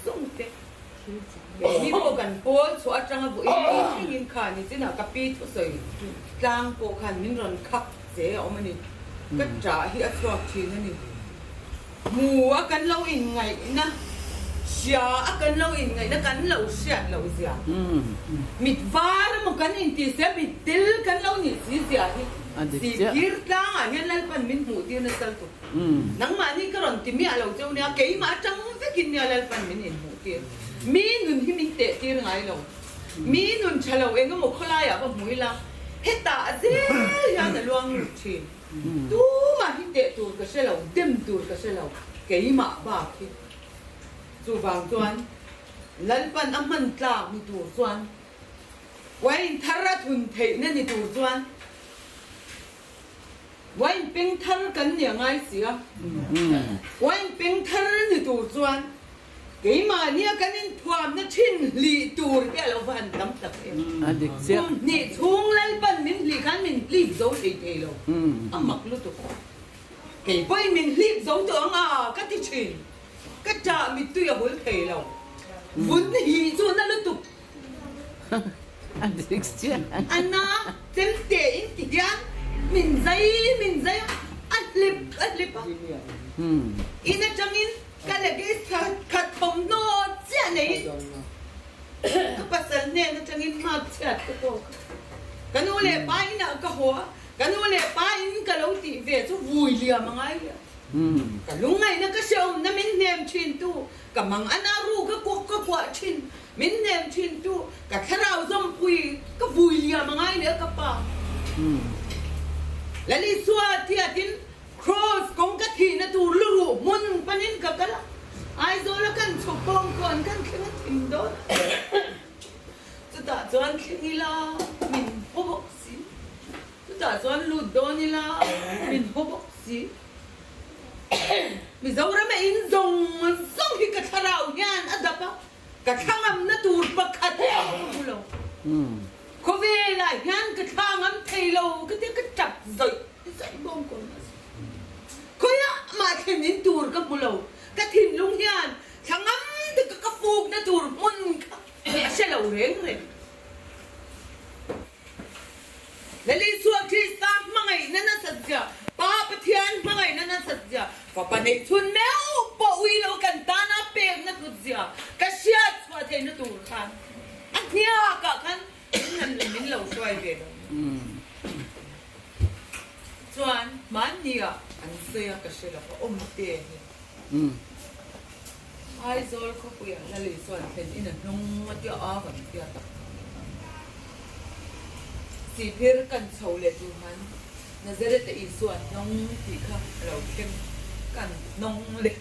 sung te ni po kan pol so atanga bu in in kha ni china kapi thu soi tlang po khan min ron khap je omani ka tra hi a thok thin ani mu a kan lo in ngai na sia a kan lo in ngai na kan lo sia lo sia mit var mo kan in ti se mit til kan lo ni si sia hi si kir tlang a hian lal pan min mu ti na sal tu nang ma ni ka ron ti mi a lo cheu ne ke ma tang ve kin ne lal pan min in mu ti mi nun hi min te ti ngai lo mi nun chalo eng mo khola ya ba mui la heta ze ya na luang lu chi tu ma hi te tu ka se lo dem tu ka se lo ke ma ba ki chu wang chuan lal pan a man tla mi tu chuan wain thara thun thei na ni tu chuan wain ping thar kan ne ngai sia wain ping thar ni tu chuan cái mà nia cái nên thuam nó chín lì tù cái là van tắm tập em nè xuống lên bên mình lì khán mình lì dấu thì rồi mặc lúc tục cái bây mình lì dấu tưởng à cái tí chuyện cái trà mình tuy là bốn thầy rồi vốn hì cho nó lúc tục anh na xem tiền thì gian mình dây ăn lip in ở trong in cái là cái khát phòng nó chết này cái pasal này nó chẳng in mát chết cái đó cái nó lệ bay na cái hoa cái nó lệ bay cái lâu thì về cho vui liền mà ngay cái lúc này nó cái sầu nó mình nem chuyên tu cái mang anh aru cái quả chuyên mình nem chuyên tu cái khát ao dâm vui cái vui liền mà ngay nữa cái pa là lý xua thì tin cross công cái thì nó tu luru mun panin cái la ai rồi là căn chụp bông còn căn khi nó thình đó chúng ta chọn khi là mình hô bốc xí chúng ta chọn lụt đó như là mình hô bốc xí mình giấu ra mẹ in dòng khi cái thằng nào nhàn ở đập á cái thằng âm nó tụt bậc khát theo không lâu có về lại nhàn cái thằng âm thầy lâu cái tiếng cái chặt dậy bông còn có ya mà thèm đến tụt cái bù lâu cái thìn lung hiền thằng âm thì cái phục nó tụt mun sẽ lâu rèn rồi lấy lý do khi sao mà ngày nó sạch giờ ba bát thiên mà ngày nó sạch giờ và bạn này chun méo bộ uy lâu cần ta nó bèn nó cứ giờ cái xe xoay thế nó tụt khăn anh nhớ cả khăn nên là mình lâu xoay về rồi chuan man nia an se ka shela ko te ai zol ko puya la le chuan then in nong ma ti a kan ti ta si phir kan chho le tu han nazare te i chuan nong ti kha lo kem kan nong le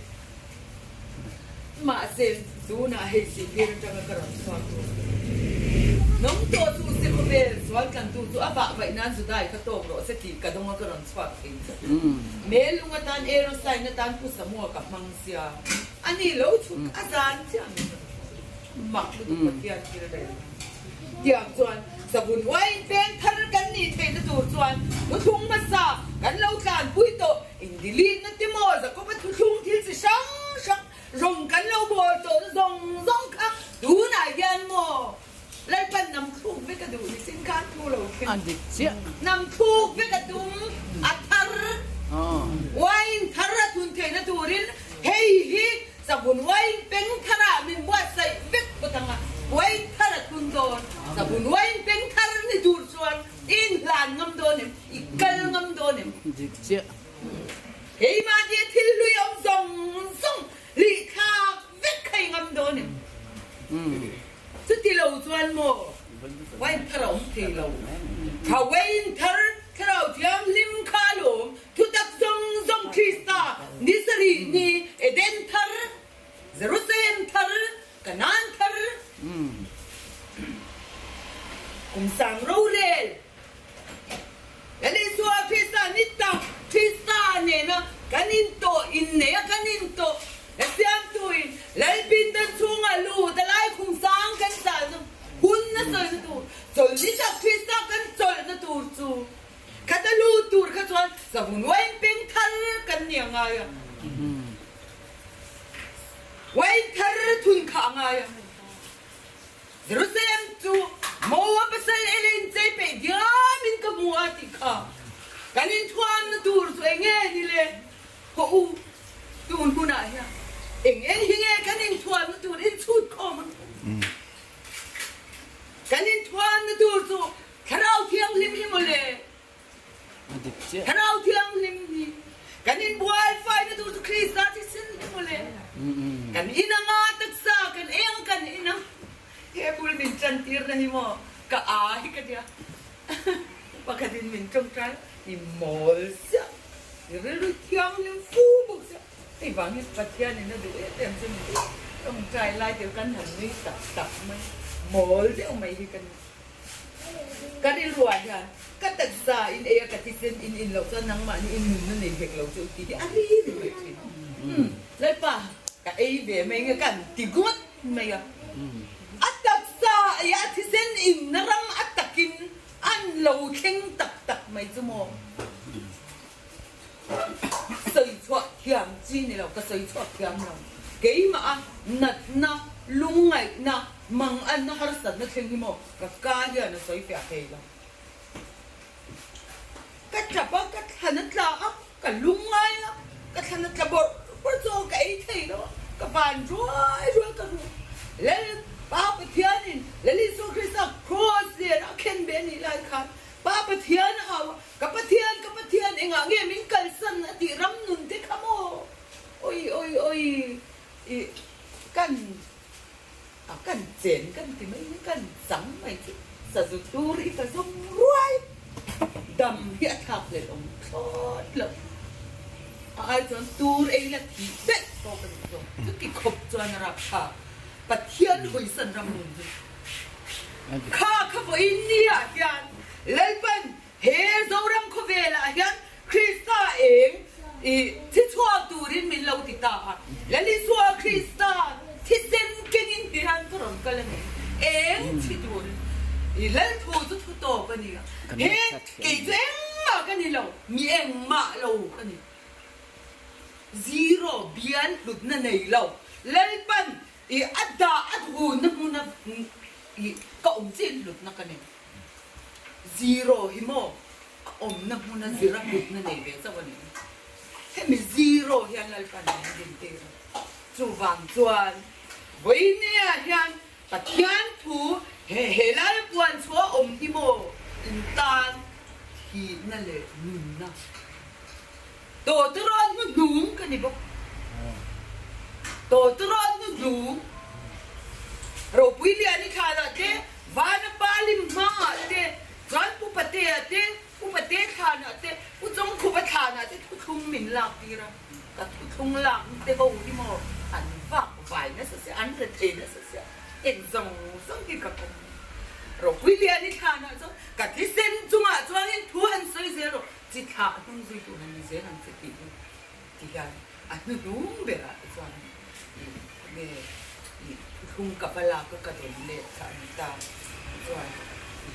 ma se du na he si phir ta ka ran chuan nông tổ tu sẽ có về xoay cần tu áp bạ vậy nan rồi đại các tổ rồi sẽ chỉ cả đông cái lần xoay cái mấy lúc mà tan aerosol nó tan cứ sắm mua cặp măng xia anh đi lâu chút azan chẳng mặc được một tiền kia đấy tiệm chuan sabun wine pen thar kan ni thế nó tu chuan nó thung mà sa kan lâu kan bui tổ indilin nó tìm mồi rồi có bắt thung thiên sự sáng sáng rồng kan lâu bồi tổ nó rồng khác đủ này gian mò lại bên nằm thuốc với cái đủ xin khát thu lâu nằm thuốc với cái đủ thar wine thar thun thế nó tu rin hey hi sabun wine pen thar mình buat say biết có thằng wine thar thun don sabun wine pen thar ni tu chuan in lan ngam don em ikal ngam don em hey ma dia thil lui om song li kha biết khai ngam don em chứ thì lâu chuan mồ wine thar ông thì lâu thà wine thar cái đầu thiam lim kha lom thu tak zong Krista nisari ni Eden thar Jerusalem thar Canaan thar cùng sang râu lên cái này xua Krista nita Krista này nó cái nín to in này cái nín to cái xiang tuổi lấy pin tân chung à lù ta lại cùng sang cái sao hun nó sợi nó tu rồi đi chặt Krista cái sợi nó tu tu cái ta lù tu cái chuan giờ muốn quay pin thar cái nhiều ngày quay thar thun khả ngay Jerusalem tu Moa pasal elin cai pe dia min ka mua ti kha kanin thuan na tur tu enge ni le ho u tun huna ya enge hinge kanin thuan na tur in chut khom kanin thuan na tur tu kharau thiang lim hi mole kharau thiang lim ni kanin wifi na tur tu krista ti sin mole kan ina nga taksa kan eng kan ina Kaya pul min chan tir na hi mo ka ahi ka dia pagkadin min trong trai i mol siya i relu tiang lim fu buk siya ay bangit patyan ni na duwe tem sin di trong trai lai tiêu kan han ni tap mai mol di may hi kan kadil ruan yan kataksa in eya katisen in law sa nang ma ni in nun ni hek law chu ti di ari ri lai pa ka ay be may nga kan tigut may Ataksa ya tisen in narang atakin an low king tak may zumo. Say chua tiang ji ni lo ka say chua tiang lo. Kay ma nat na lungay na mang an na harsan na king mo ka kaya na say fya kay lo. Katapa kathanat la ka lungay na kathanat la bor so kay kay lo ka ban roy ka lel Papa Tianin, Lily so Christa, cross there, I can be any like her. Papa Tian, how Capatian, and I gave in Calson at the Ramnun, take a more. Oi, can send, can some, my Sazutur, it has some right. Dumb yet tablet on God. I don't do a lucky bet for the took it up to an rap. But here we send them. Car for India, Yan, Lepan, here's Oram Covela, Yan, Christa, Titua Durin Milotita, Leliswa Christa, Tisen King in the hand from Colony, Tidur, Let was to talk on you. Here, Ganilo, Mien Malo, Zero, Bian, Ludnanelo, Lepan. Ada adhun na muna kaumsin lut na kanin zero himo om na muna zira lut na neve sa kanin hemi zero yan lalpan na dintero chuwang chuan way niya yan patyan tu helal puan chua om himo intan hi na le nun na to turon mo nung kanibo Totron no du Ropili ani khala te Vana palim ma te Jan pupate te Pupate khana te Pujong kubatana te Tutung min lang tira Ka tutung lang te Ho di mo An vak vai na sa siya An rete na sa siya En zong Zong di ka kong Ropili ani khala so Ka tisen zunga Zungin tuhan soy zero Jita Nung zui tuhan ni zero Nang siti Tiga Ano nung bera Zong Kung kapala ko kadonle kanta tuan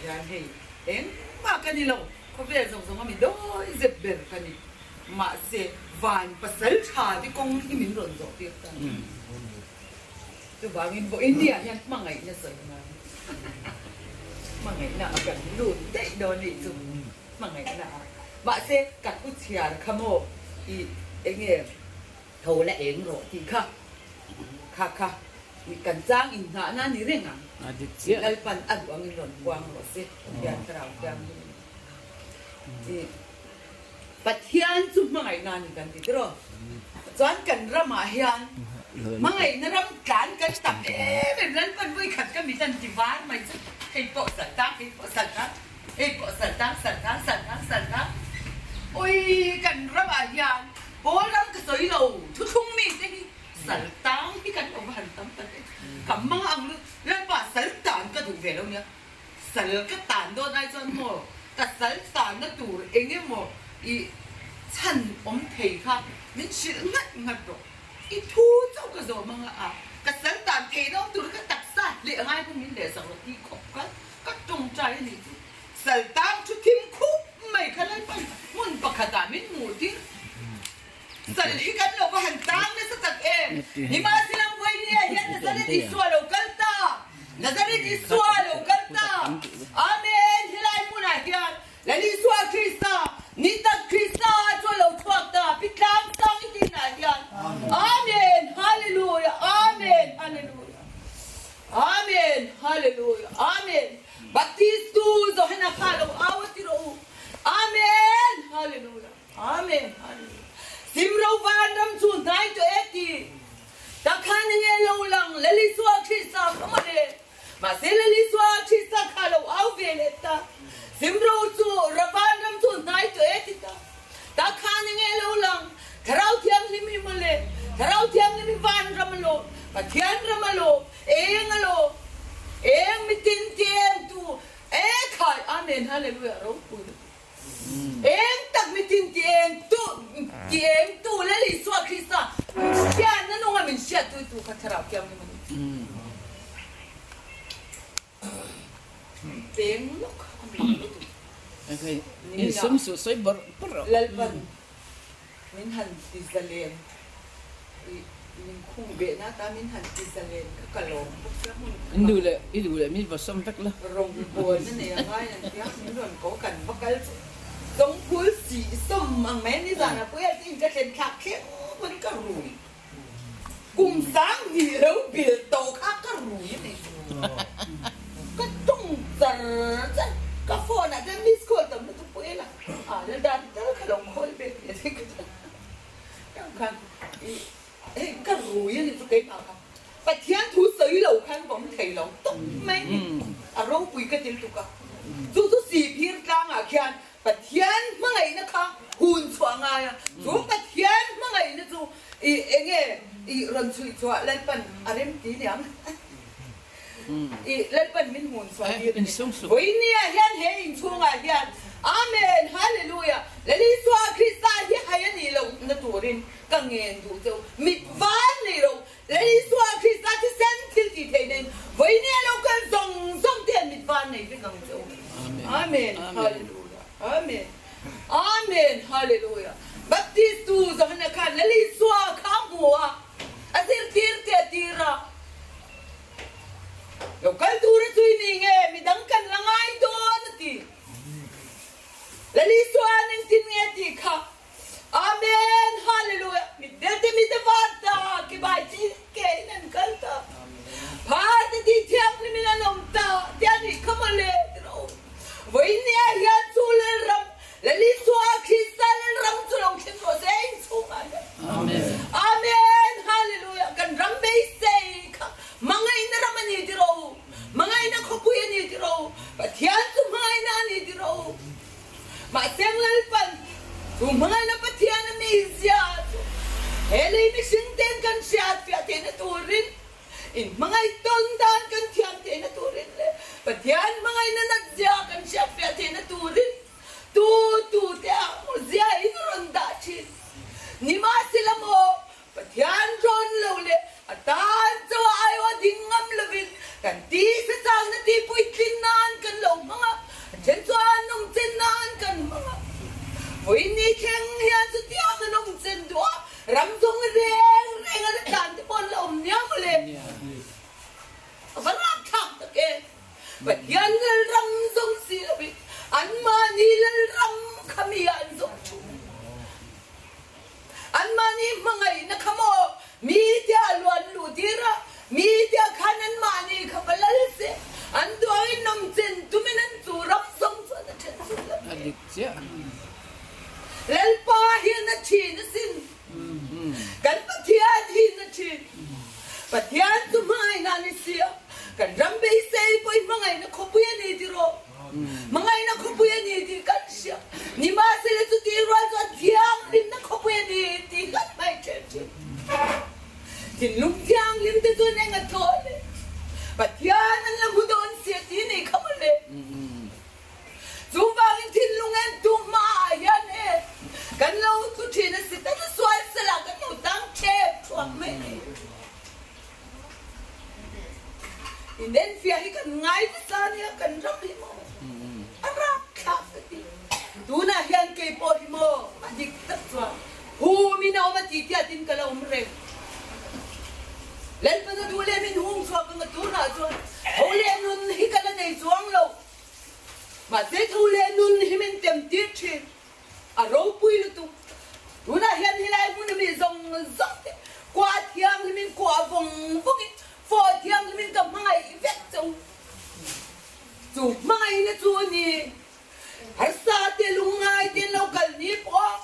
yan hey ma kanilo ko be zong mi do izebber kani ma se van pasal cha di kong himin ron zo ti tan tu bangin bo India yan mangai na sa na mangai na akan lu dei do ni tu mangai na ma se kat ku chiar khamo I enge thau la eng ro ti kha Kaka, ikan jang in na ni rengang. Lalpan aduang in lon buang rose, yan terang yang. Patian tu mangai nani kan titro. Tuan kan ramahian, mangai naram kan tak lalpan boy kat kami dan diwar mai tu. Hei po saltang, Oi kan ramahian, bolam kesoi lo, tutung mi deh. Saltang hi kan oban tam tan kam mang ang lan ba saltang ka du ve lo nya sal ka tan do dai chon mo ka saltang na tur enge mo I chan om thei kha min shil ngat do I thu chau ka zo mang a ka saltang thei do tur ka tak sa le ngai ku min le sa ro ti khop ka tong trai ni saltang chu tim khu mai kha lai pan mun pakhata min mu ti Sali kan lo bahan tang na sa tag ni ma silang buhay niya yan na Nazareth Iswalo kalta. Nazareth Iswalo kalta. Amen. Hilay muna yan. Lali Iswa Krista. Nita Krista Iswalo twakta. Pitlang sang itina yan. Amen. Hallelujah. Amen. Hallelujah. Amen. Hallelujah. Amen. Baptistu zo hanakalo awatiro. Amen. Hallelujah. Amen. Hallelujah. Simro vandam su 9 to 80. Takhan nge lo lang laliswa Krista kamade. Masela liswa Krista kalo awveleta. Simro su ravandam su 9 to 80 ta. Takhan nge lo lang tharau thiam limi male. Tharau thiam limi vandam lo. Pathian ramalo. Engalo. Eng mitin tiem tu. Khai. Amen. Hallelujah. Roku. Em tak mitin tieng tu lali swa Krista. Siya na nung amin siya tu katarap kaya mo naman. Teng lok. Okay. In sum su soy bar. Lalpan. Minhan tizalen. Min kung be na ta minhan tizalen kalong. Idu le min vasam tak lah. Rong boy na niya ngay nang tiyak min ron ko kan bakal. Dong pul si som ang men ni sana po yan in ka ken kakhe man ka rui kung sang ni lo bil to ka rui ni ka tung zar ka fo na den miss call tam tu po ela la dan ta ka long call be ni ka kan ka rui ni tu kai pa ka pa thian thu sui lo kan bom thei lo tung mai ni a ro pui ka til tu ka tu si phir tlang a khian But yan mga ina ka hun chua nga ya. So but yan mga ina so ron chui chua lalpan arem ti niang. Lalpan min hun chua di. Oi niya yan he in chua nga yan. Amen. Hallelujah. Lali chua Krista hi hayan ni lo na turin kangen du so mit van ni lo. Lali chua Krista ti sen til ti teinen. Oi niya lo kan zong ten mit van ni kang so. Amen. Hallelujah. Amen. Amen. Hallelujah. Baptistu sa hanakan laliswa kamua. Asir tira. Yo kaltura tuininge midangkan langay doon ti. Laliswa ng tinngeti ka. Amen. Hallelujah. Midete midavata kibay tinkenan kalta. Pati ti tiyang liminanomta. Tiyani kamale. Với nia hiền su lên rầm, lấy lý xóa khi xa lên rầm su lòng trên của dễ su mà. Amen. Amen. Hallelujah. Cần rầm bê xây ka, mang ngay na rầm ani đi đâu, mang ngay na khóc bùi ani đi đâu, và thian su mang ngay na ani đi đâu. Mà xem lên phần, su mang ngay na bắt thian na mi zia. Hele mi sinh tên cần xia phía tên na tu rin. In mga itong dan kan tiyan tiyan na turin le. Patiyan mga inanadya kan siya piya tiyan na turin. Tu tiyan mo siya inuron dachin. Nima sila mo. Patiyan ron lo le. Atan sa ayaw dingam labin. Kan ti sa sang na ti po itinan kan lo mga. Diyan sa anong tinan kan mga. Hoy ni keng hiyan sa tiyan anong tindwa. Ramsong reng at kanti po lo niya mo le. Barang tak ke, bagian ram zong silabi, anmani ram kami anzong chu, anmani mangai na kamo, media luan ludira, media kanan mani kapalalse, andoy nom zen tuminan tu ram zong sa na chen sula. Adiksia. Lalpa hin na chin sin, kan patian hin na chin, patian tumay na ni siya. Kan rambe say po mga ina kupuya ni diro. Mga ina kupuya ni di kan siya. Ni masila to tiro sa tiang lim na kupuya ni di kan may church. Tinlum tiang lim de to nga tole. Patyan ang lamudon siya tini kamale. Zubangin tinlungan tumayan eh. Kan law to tina sita na swal sala kan utang chep tuang may. And then fear he can ngay sana kan ramli mo. Arap kapati. Tuna hiyan kay po mo. Adik tatwa. Humi na umatiti atin kala umre. Lalpa na dule min mà dễ thu lên nun hi mình tìm tiết trên râu bùi là tu tu na hiện hi lại muốn mình dòng dốc qua thiang thì mình qua vòng vòng phò thiang thì mình cầm hai vết trong dù mai nó chua nhỉ hay sa tiền lung ngay tiền lâu cần ní bỏ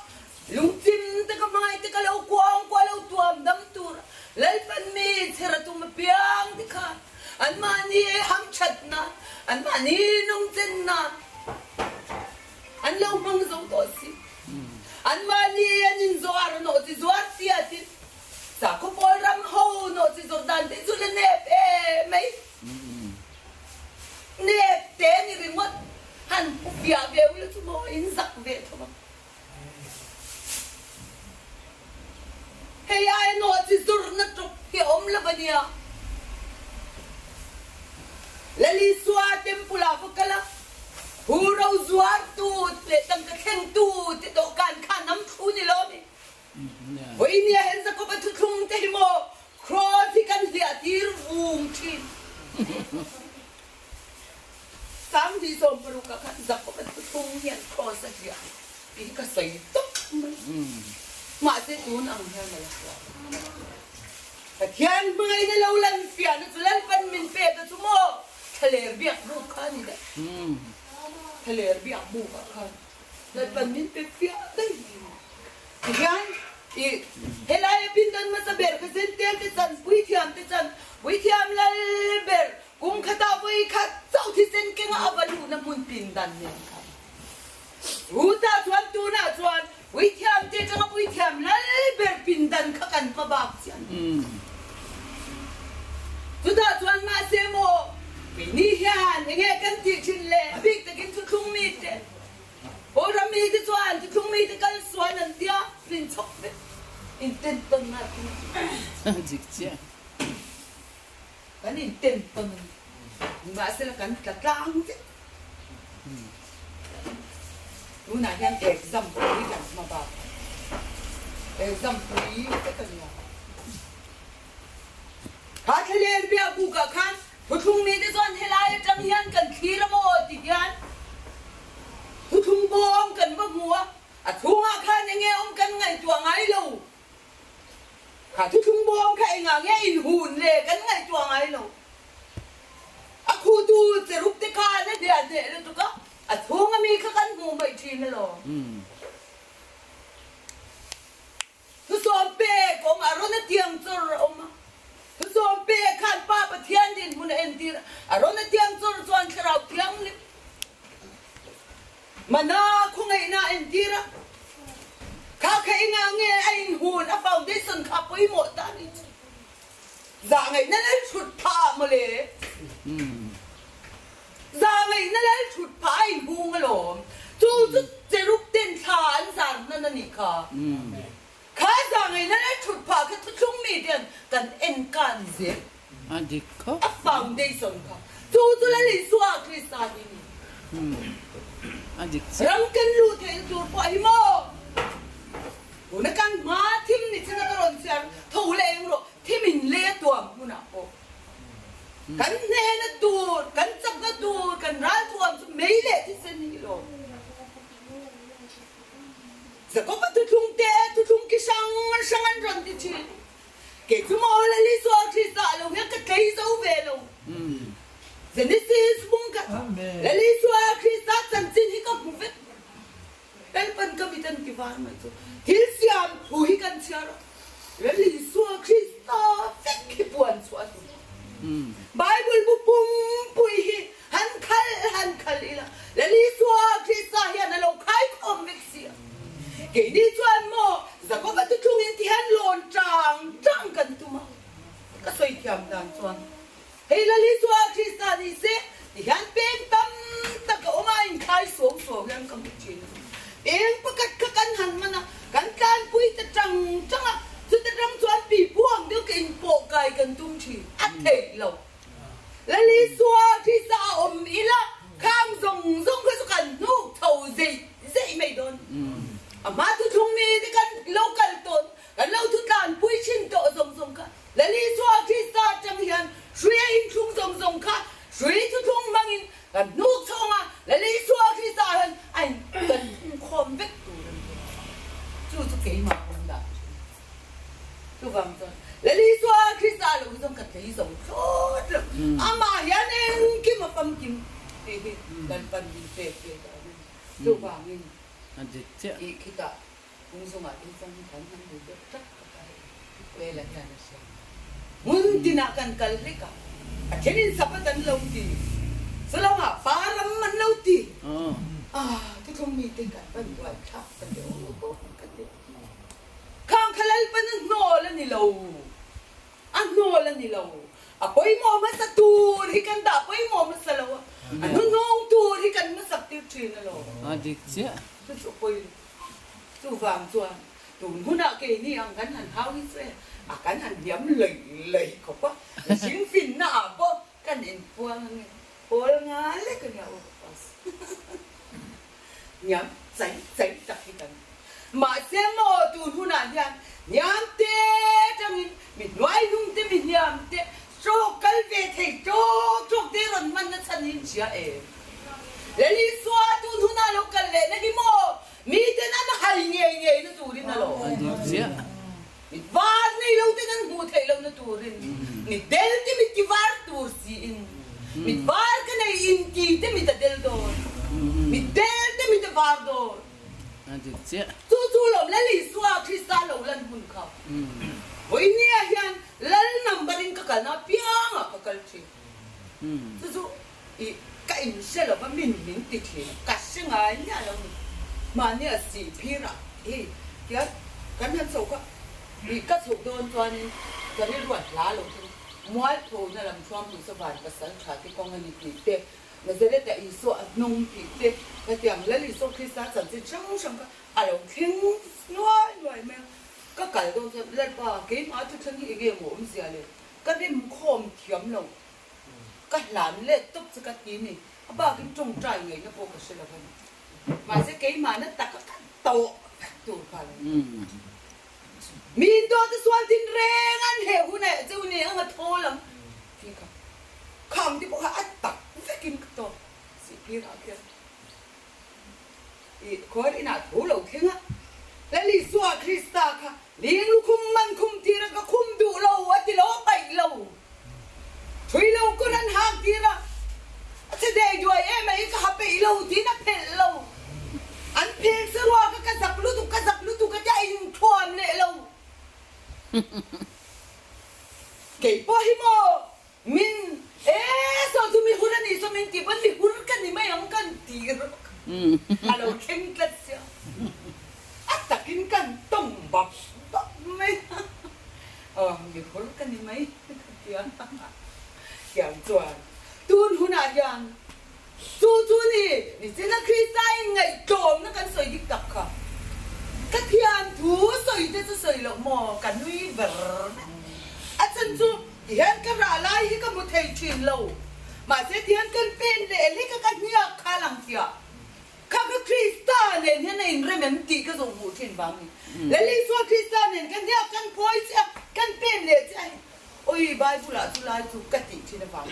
lung chim tất cả mai tất cả lâu qua lâu tuam đâm tu lấy phần mì thế là tu mà biang thì cả anh mà ni ham chặt na anh mà ni nông dân na anh lâu mong giống tổ si anh mà ni anh in zoar nó thì zoar tia thì sa có bol ram ho nó thì zoar dan thì zoar nẹp mấy nẹp té như thế mất hắn bia về với chúng tôi in giặc về thôi hay ai nói thì zoar nó chụp cái ôm là bao nhiêu lali suat tempula fakala hurau zuar tu le tam ka kheng tu te to kan khan nam thu ni lo mi oi ni hen za ko ba thu thung te mo cross hi kan dia tir vung thin sam di som paru ka khan za ko ba thu thung hian cross a dia pi ka sai tok ma se tu nang hian ma la thian mai na lo lan fian na lan pan min pe ka tu mo thề biếc bu khăn đấy, thề biếc bu khăn, lại bận mình phải biếc đấy, thì anh, thế lại bên đó mà sao bèn cái dân tiền cái dân quý thiam là bèn cũng khát tao với khát sau thì dân cái ngõ vào đủ nó muốn pin đàn này, ta chuẩn tu na chuẩn, quý thiam thế cho nó quý thiam là bèn pin đàn khát cần mà bạc chứ, ta chuẩn mà xem mồ ni hian nghe kan ti chin le big ta kin thu thung mi te o ram mi ti chuan thu thung mi te kan suan an tia pin chok ve in ten ton na jik chia kan in ten ton ma se la kan ta tlang te nu na hian exam ri kan ma ba exam ri te kan ya ha thele bia bu ka khan thu thung mi te zon helai tang hian kan khira mo ti hian thu thung bom kan ba mua thunga khan nge kan ngai tua ngai lo thu thung bom kha nga nge in hun le kan ngai tua ngai lo khu tu che rup te kha ne dia de le tu ka thunga mi kha kan mu mai thin lo thu so pe ko ma ro na tiang chor oma thu so pe khan pa pa thian din mun en tir ron tiang chor chuan khrau tiang li mana khungai na en tira kha khai nga nge ai hun a foundation kha poi mo ta ni za ngai na lai thut pha ma le za ngai na lai thut pha ai hung lo chu chu che rup ten than zan na ni kha khá rằng ngày nay chụp phá cái thuốc trung mì tiền cần en can gì anh đi có foundation cả chú là lý xoa Christian đi anh đi răng cái lú thế chú phải mò bữa nay can má thêm này trên cái rốn xe thầu lệ rồi thêm mình lệ tuồng muốn nào can nè nó tuột can chắc nó tuột can ra tuồng mấy lệ thì xin đi rồi giờ có bắt tôi thung cái sang ăn rần thì chị kể chú mò là lý do thì sợ lâu hết cái cây dấu về lâu giờ này xí bung cả là lý do khi ta chân chân hi có một vết đây phần cái vị tân kỳ vạn mà chú hiến xiêm hủy căn chia rồi là lý do khi ta vết cái buồn xóa Bible bu bung bui hi han khal là lý do khi ta hiện là lâu khai không vết xiêm cái đi chuan mo giờ có bắt tôi chung in thì hắn lồn trăng cần tu mà cái xoay thiam đàn chuan hay là lý do khi ta đi xe thì hắn bên tâm ta có mai khai xuống hắn cầm chuyện bên bắt các căn hắn mà na căn bui ta trăng à chúng ta trăng chuan bị buông đưa cái bộ cài cần tung chỉ ăn thể lâu là lý do khi ta ý là khang dùng cái cần nụ thầu gì dậy mày đồn mà thu thung mi thì kan local ton kan lo thu tan pui chin to zong ka la li so khi sa chang hian shui in thung zong ka shui thu thung mangin kan nu chonga la li so ý giống tốt rồi mà hiện em khi mà phẩm kim thì lần phần đi về tôi vào mình khi ta cũng dùng ở cái phần thánh hắn thì rất chắc về là nhà nó sẽ muốn tin akan kali cả cho nên sắp tới lâu thì selama parang man lâu thì tôi không nghĩ tới cái vấn đề khác vấn đề khang khalal pan no la ni lâu no la ni lâu apoi mo ma sa tu ri kan da apoi mo ma sa lâu no no tu ri kan ma sa ti trin la lâu dik sia tu apoi tu vàng chuan tu huna ke ni ang kan han hau ni se kan han diam lei ko pa sin fin na po kan in puang pol nga le kan ya pas nyam sai tak kan mà xem mò tu huna nhám tê trong mình nói nung tê mình nhám tê cho cái về thầy cho tê rồi mình nó thành hình chia em lấy đi xóa tu huna lúc cái lệ nó đi mò mi tê nó hay nghe nó tu đi nó lo mình vắt này lâu tê nó hụt thầy lâu nó tu đi mình del tê mình chỉ vắt tu xin mình vắt cái này in kỳ tê mình ta del đó mình del tê mình ta vắt đó tu lom la li suwa Krista lo lan hun kha voi nia hian lal numberin ka kal na piang ka kal chi tu I ka in se lo ba min ti thi ka singa nya lo ma nia si phira ya kan han so ka ka so don chuan ka ni ruat la lo moi tho na lam chuam tu sa ban ka san kha ti kong ani ti te na zele ta iso nong ti te ka tiang la li so Krista san chi chang chang ka alo king nuôi mẹ các cái đồ chơi lên ba cái mà tôi thấy cái game muốn gì à cái đêm khom thiểm lòng cái làm lên tốt cho cái gì này ba cái trồng trái người nó vô cái sự là vậy mà cái mà nó tắc cái tổ phải mình đó tôi xoan tin rèn anh hiểu cái này chứ này anh thô lắm thì không thì bộ hạ tắc phải kinh cái tổ gì kia đó kia có đi nào thú lầu thiên á lấy lý do Krista cả liên lu khum man khum thì nó khum đủ lâu á thì lâu bảy lâu thui lâu có nên hàng thì ra thế đây rồi em ấy cái hấp bảy lâu thì nó phê lâu anh phê sơ loa cái giặc lú tu cái chạy thuần nệ lâu cái bao hi mò mình sao tụi mình hút anh đi sao mình chỉ vẫn bị hút cái này mấy ông cần thì alo king kết xia ta kinh cần tổng bọc mấy bị hút cái này mấy kiểu chuẩn tuôn hôn à giang chú nè chỉ là khi sai ngày trộm nó cần sợi đi tập cả cái thiền thú sợi thế chứ sợi lộng mò cả nuôi vợ chân chú hiện cái ra lại cái một thầy truyền lâu mà sẽ thiền cần bên để lấy cái nhạc khá lắm kìa các Krista nên hiện nay remem ti cái dòng vụ trên vàng này lấy lý do Krista nên cái nhạc cái phôi chứ cái bên để chứ ôi Bible là chú lại chú cắt tị trên vàng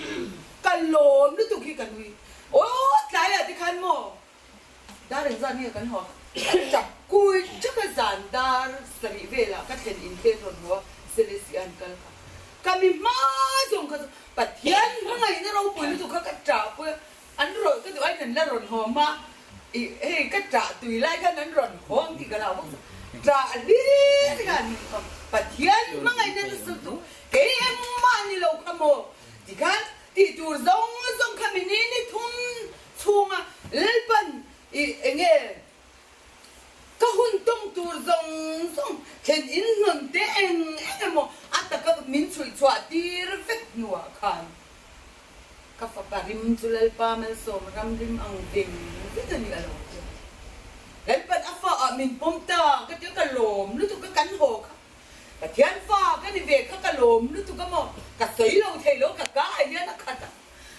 cái lốm nó tụi kia cái nuôi ôi lại là thì khăn mò đã đến giờ này cái họ chặt cùi chắc là giàn đa sợi về là các tiền in tên rồi nó Celestian cái mình má dùng cái bát thiên hôm nay nó đâu bùi nó tụi các trả bùi anh rồi cái tụi anh là rồi họ mà cái trả tùy lại cái anh rồi hoang thì cái nào cũng trả đi cái anh bát thiên mà ngày nay nó sử dụng cái em mà như lâu không mò thì cái thì tụi giống cái mình đi thun chung à lên bên nghe cái hun tung tụi giống trên in ngân té em mà ta cái mình chui chua đi rất nhiều khăn cái pháp barim chulal pa mel som ram rim ang ding cái gì là lên bên áp phà mình bom ta cái tiếng cái lồm lúc tụi cái cắn hồ cái thiên pha cái này về cái lồm lúc tụi cái mò cái sấy lâu thầy lâu cái cái này nó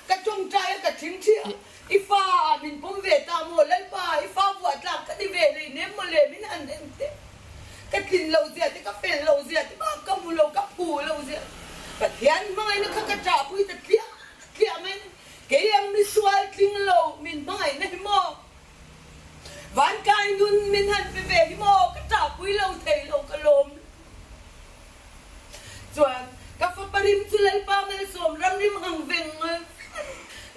cái trong trai cái chính trị ifa mình bom về ta mua lên pa ifa vượt làm cái đi về này nếu mà lên mình ăn đến cái thìn lâu gì thì cái phèn lâu gì thì bao công lâu cái phù lâu gì cái thiên mà nó cái trả bùi thật kia mình cái em đi xoay kinh lâu mình mà này mò ván cài nun mình hẳn về cái mò cái trả bùi lâu thầy lâu cái lồm rồi các pháp barim chulal pa rim hang veng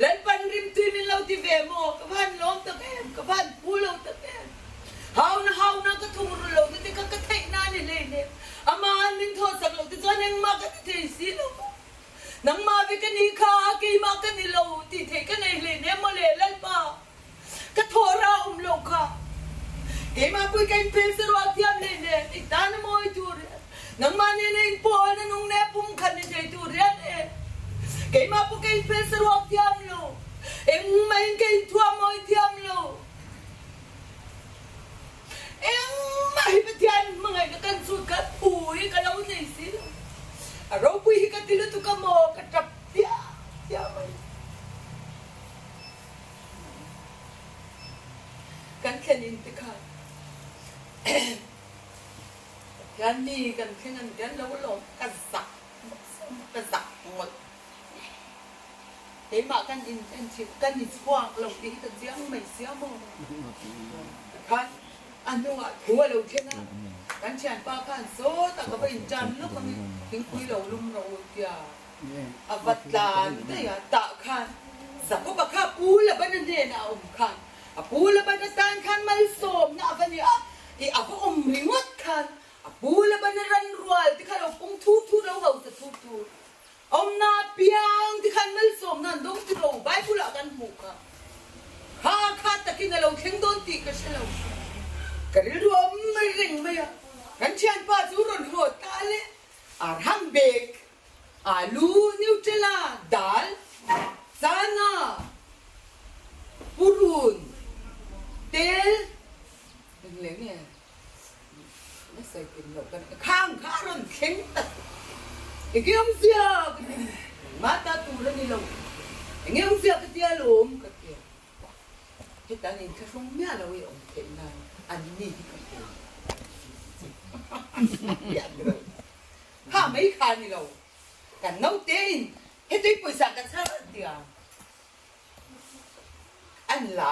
len pan rim tin in lo ti ve mo ka ban lom ta ka ban pu lo ta hau na ka thung lo ti ka thei na ni le ne ama ning tho sak lo ti chuan eng ma ka thei si lo nang ma vi ka ni kha ki ma ka ni lo ti thei ka nei le ne mo le lal pa ka thora lo kha ke ma pui ka in pel ser wa tiam le ne ti tan mo I tur nang ma ne nei po na nung ne pum khan ni thei tur ya ne ke ma pu ka in pel ser wa tiam lo eng mai ka in thua mo tiam lo eng mai pa tian mga ka kan su ka pui ka lo nei si aro pui ka tilu tu ka mo ka tap ya mai kan khenin ti kha kan ni kan khenan kan lo ka sak ngot thế mà kan in kan chi kan ni chuang lo ti ka jiang mai sia mo kan anu a thua lo thena kan chan pa kan so ta ka ba in chan lo ka mi ting pui lo lum ro kya avat lan te ya ta khan sa ko ba kha pu la ban ne na khan a pu la ban tan khan mal som na ba ni I a ko ringot khan a pu la ban ran rual ti khan pung thu lo ho ta thu na piang ti khan mal som na dong ti lo bai pu la kan mu kha ta kin lo kheng don ti ka se lo ka ri rom mai ring mai ya kan chan pa chu ron ho ta le a ham bek alu nutella dal sana purun tel le nge nó sai kin lo kan khang kha ron kheng ta e ke om sia ma ta tu le ni lo e nge om sia ka tia lom ka tia he ta ni ka song mya lo ye om ke na an ni ka tia ya lo ha mai kha ni lo kan nau tin he tui pui sa ka sa tia an la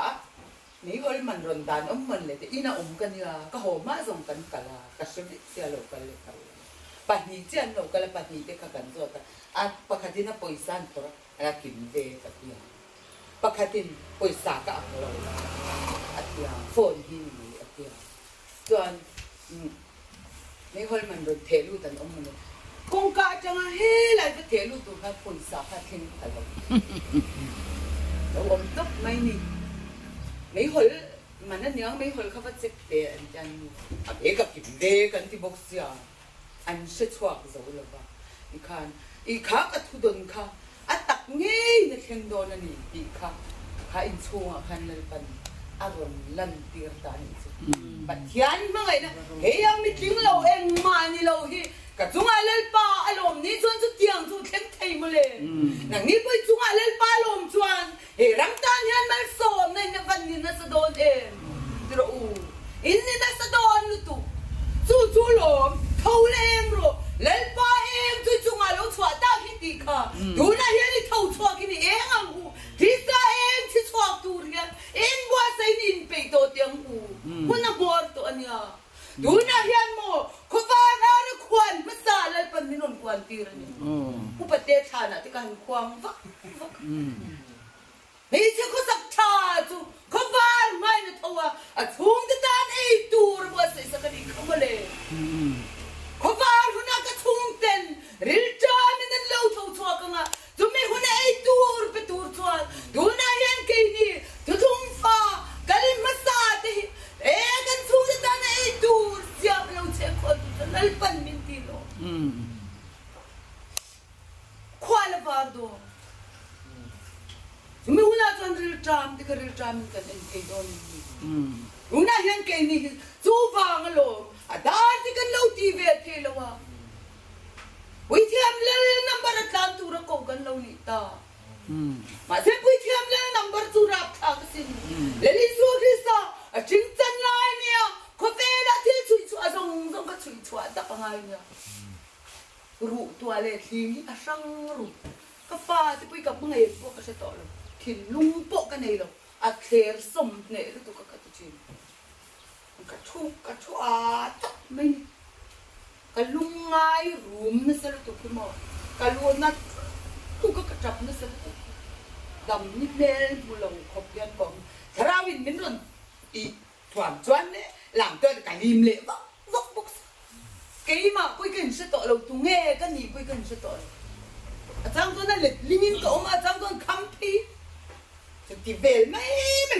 ni gol man ron dan man le te ina kan ya ka ho ma zong kan kala ka shri sia lo ka le ka pa ni chen lo ka la pa ni te ka kan zo ta a pa khatina poisan to ala kim de ka tia pa khatin poisa ka lo a tia phone hi ni a tia chuan ni gol man ron the lu tan man kong ka chang he lai te the lu tu ka poisa ka thin ka lo lo top mai ni mấy hồi mà nó nhớ mấy hồi không có chết để anh chăn à bé gặp kịp đê cái thì bốc xia anh sẽ choạc rồi là ba đi khăn đi khá cái thu đồn khá à tập nghe nó khen đồ này đi khá in chua khăn lên phần à rồi lần tiệt tàn chứ bật thiên mà ngày đó cái em mới tiếng lâu em mà như lâu hi cả chúng ai lên ba ai lồm ní chuan chút tiếng chút khen thầy mà lên nàng ní bây chúng ai lên ba lồm chuan e ram tan yan mal som na na van ni na sa don diro in ni na sa don lu tu lom thâu lem ro lên ba em tu chung a lo chwa ta ki ti kha tu na hian ni thâu chwa ki ni eng ang u ti sa em ti chwa tu rian en bua sai ni in pe to tiang u hun na bor to ania tu na hian mo ko va na na khwan ma sa la pan ni non kwan ti ran ni ku pa te tha na ti kan khwang va mấy chiếc có sập trà chú có vai mai nó thâu à xuống tới tan ấy tour bữa sẽ cái gì không có lệ có vai hôm nay cái xuống tên ril cha nên lâu thâu chua cơ mà chúng mình hôm nay tour bị tour chua tour này hiện cái gì chú thung pha cái massage thì cái xuống tới tan ấy tour siap lâu chơi con nó pan mình tí lo khoa là vào đó chúng mình una chọn real tram thì cái real tram cái này cái đó ni una hiện cái này chú vàng lo à đã thì cái lâu ti về thế lo à bây giờ lên number tram tu ra câu cái lâu ni ta mà thế bây giờ lên number tu ra ta cái gì lên đi số đi sao à chính chân lại nè có vẻ là thế chui chui giống cái chui chui ta bằng ai nè rủ toilet thì à sang rủ cái pha thì bây gặp ngày bữa cái sẽ tỏ rồi thì lung bộ cái này rồi à khéo sầm này nó tụi cái chuyện cái chú à tắt mình cái lung ngay rùm nó sẽ tụi cái mò cái luôn nó tụi cái trap nó sẽ đầm như mê bu lòng khóc gian còn ra mình mình luôn ý thoảng choán đấy làm cho cả im lệ vóc cái mà quay cần sẽ tội lâu tu nghe cái gì quay cần sẽ tội trong tôi này lịch linh tổ mà trong tôi khám phí thì về mấy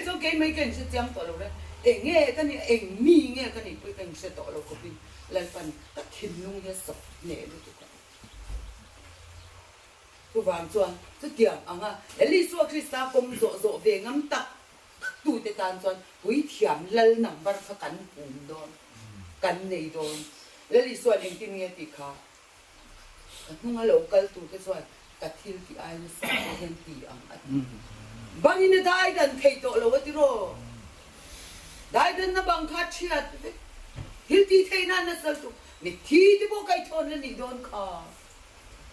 trong cái mấy cần sẽ chẳng tội lâu đấy để nghe cái này em mi nghe cái này quay cần sẽ tội lâu của mình lại phần các thiên lung nghe sập nhẹ luôn tụi con tôi vàng chuan tôi tiệm anh à để lý do Christa công rộ về ngắm tập tụi tê tan chuan quý thiểm lal nằm vào các cắn bùn đòn cắn này đòn để lý do anh tin nghe thì khá nung alo kal tụi cái chuan cả thiên thì ai nó sao hơn thì anh bằng như đại đàn thấy tội lâu vậy rồi đại đàn nó bằng khát chiết hiếu thì thấy na nó sao tụi mình thì bố cái thôn lên đi đòn khá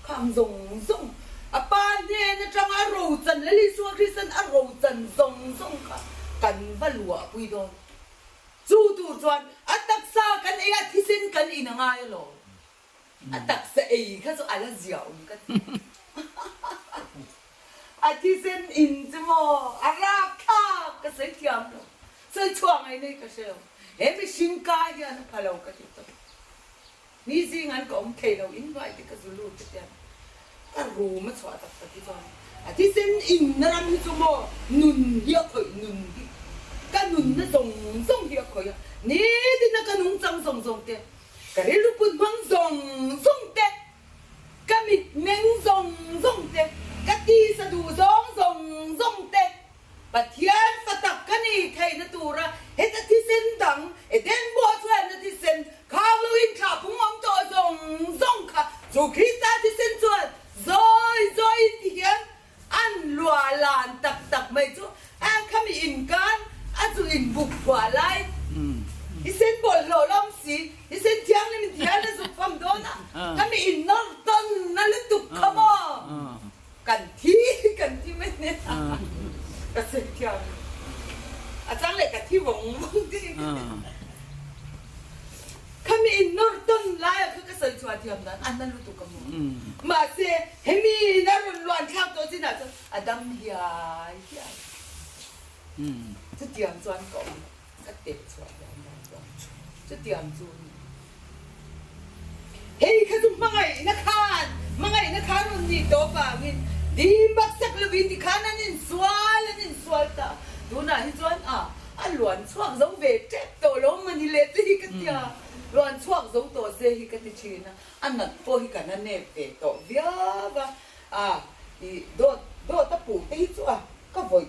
khang zong apa ne na chang a ro chan le li su Christian a ro chan zong ka kan valua pui don chu tu chuan atak sa kan e a thisin kan in ngai lo atak sa e kha so ala ziao ka a thisin in chmo ara kha ka se thiam lo se chuang ai nei ka se he mi sing ka ya na phalo ka ti to ni sing an ko om thei lo in vai ti ka zulu ti ya ta ru ma chwa ta ti cho a ti sen in na ram chu mo nun hiya khoi nun hi ka nun na zong hiya khoi ni ti na ka nung zong te ka re lu pun bang zong te ka mit meng zong te ka ti sa du zong te ba thian fa tak ka ni thei na tu ra he ta ti sen dang e den bo chuan na ti sen ka lu in kha pung om to zong kha zo Christa ti sen chuan rồi thì hiền ăn lùa làn tập mấy chỗ ăn khăm in can ăn chú in bục quả lại đi xem bộ lò lom xí đi xem thiang lên mình thiang lên dùng phẩm đó nè khăm in nó tân nó liên tục không à cần thi mấy nè cái xem thiang à chẳng lẽ cái thi vòng đi kami in norton lai ka sa chwa thiam dan an nan lu tu kam ma se hemi na run luan khap to sin a adam hiya chu tiam chuan ko ka te chwa dan chu tiam chu hei kha tu mangai na khan un ni to pa min dim bak sak lu bin di khan anin swal ta tu na hi chuan a luan chuak giống về chết to lo mani le ti ka tia luan chuak giống to se hi ka ti china an nat po hi ka na ne pe to via va i do ta pu te chu ka voi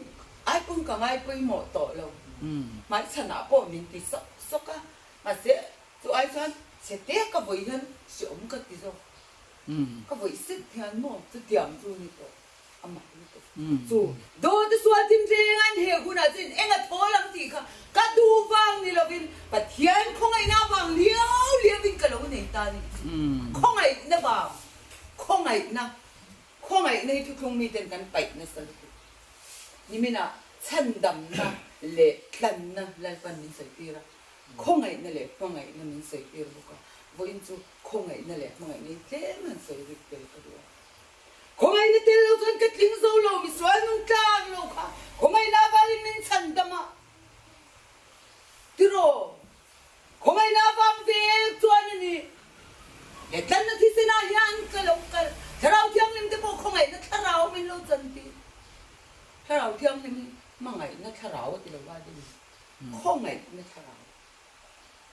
ai pun ka ngai pui mo to lo mai chana po min ti so ka ma se chu ai chan se te ka voi han si om ka ti zo ka voi sit thian mo chu tiam chu ni to ama ni to chu do te sual tim jeng an he guna chin enga tholam ti kha ka du wang ni lovin pathian khongai na wang liao vin ka lo nei ta ni khongai na ba khongai nei thu khong mi ten kan pai na sal ni mina chan dam na le tlan na lai pan min sai tira khongai na le khongai na min sai tira ka voin chu khongai na le khongai nei te man sai ri pe ka do khongai na tel lo kan ka tling zo lo mi swal nung tang lo kha khongai na wali min chan dama tiro khongai na wang ve chuan ni le tlan na thi sina hian ka lo ka tharau thiang lim te po khongai na tharau min lo chan ti tharau thiang lim mangai na tharau ti lo wa di khongai na tharau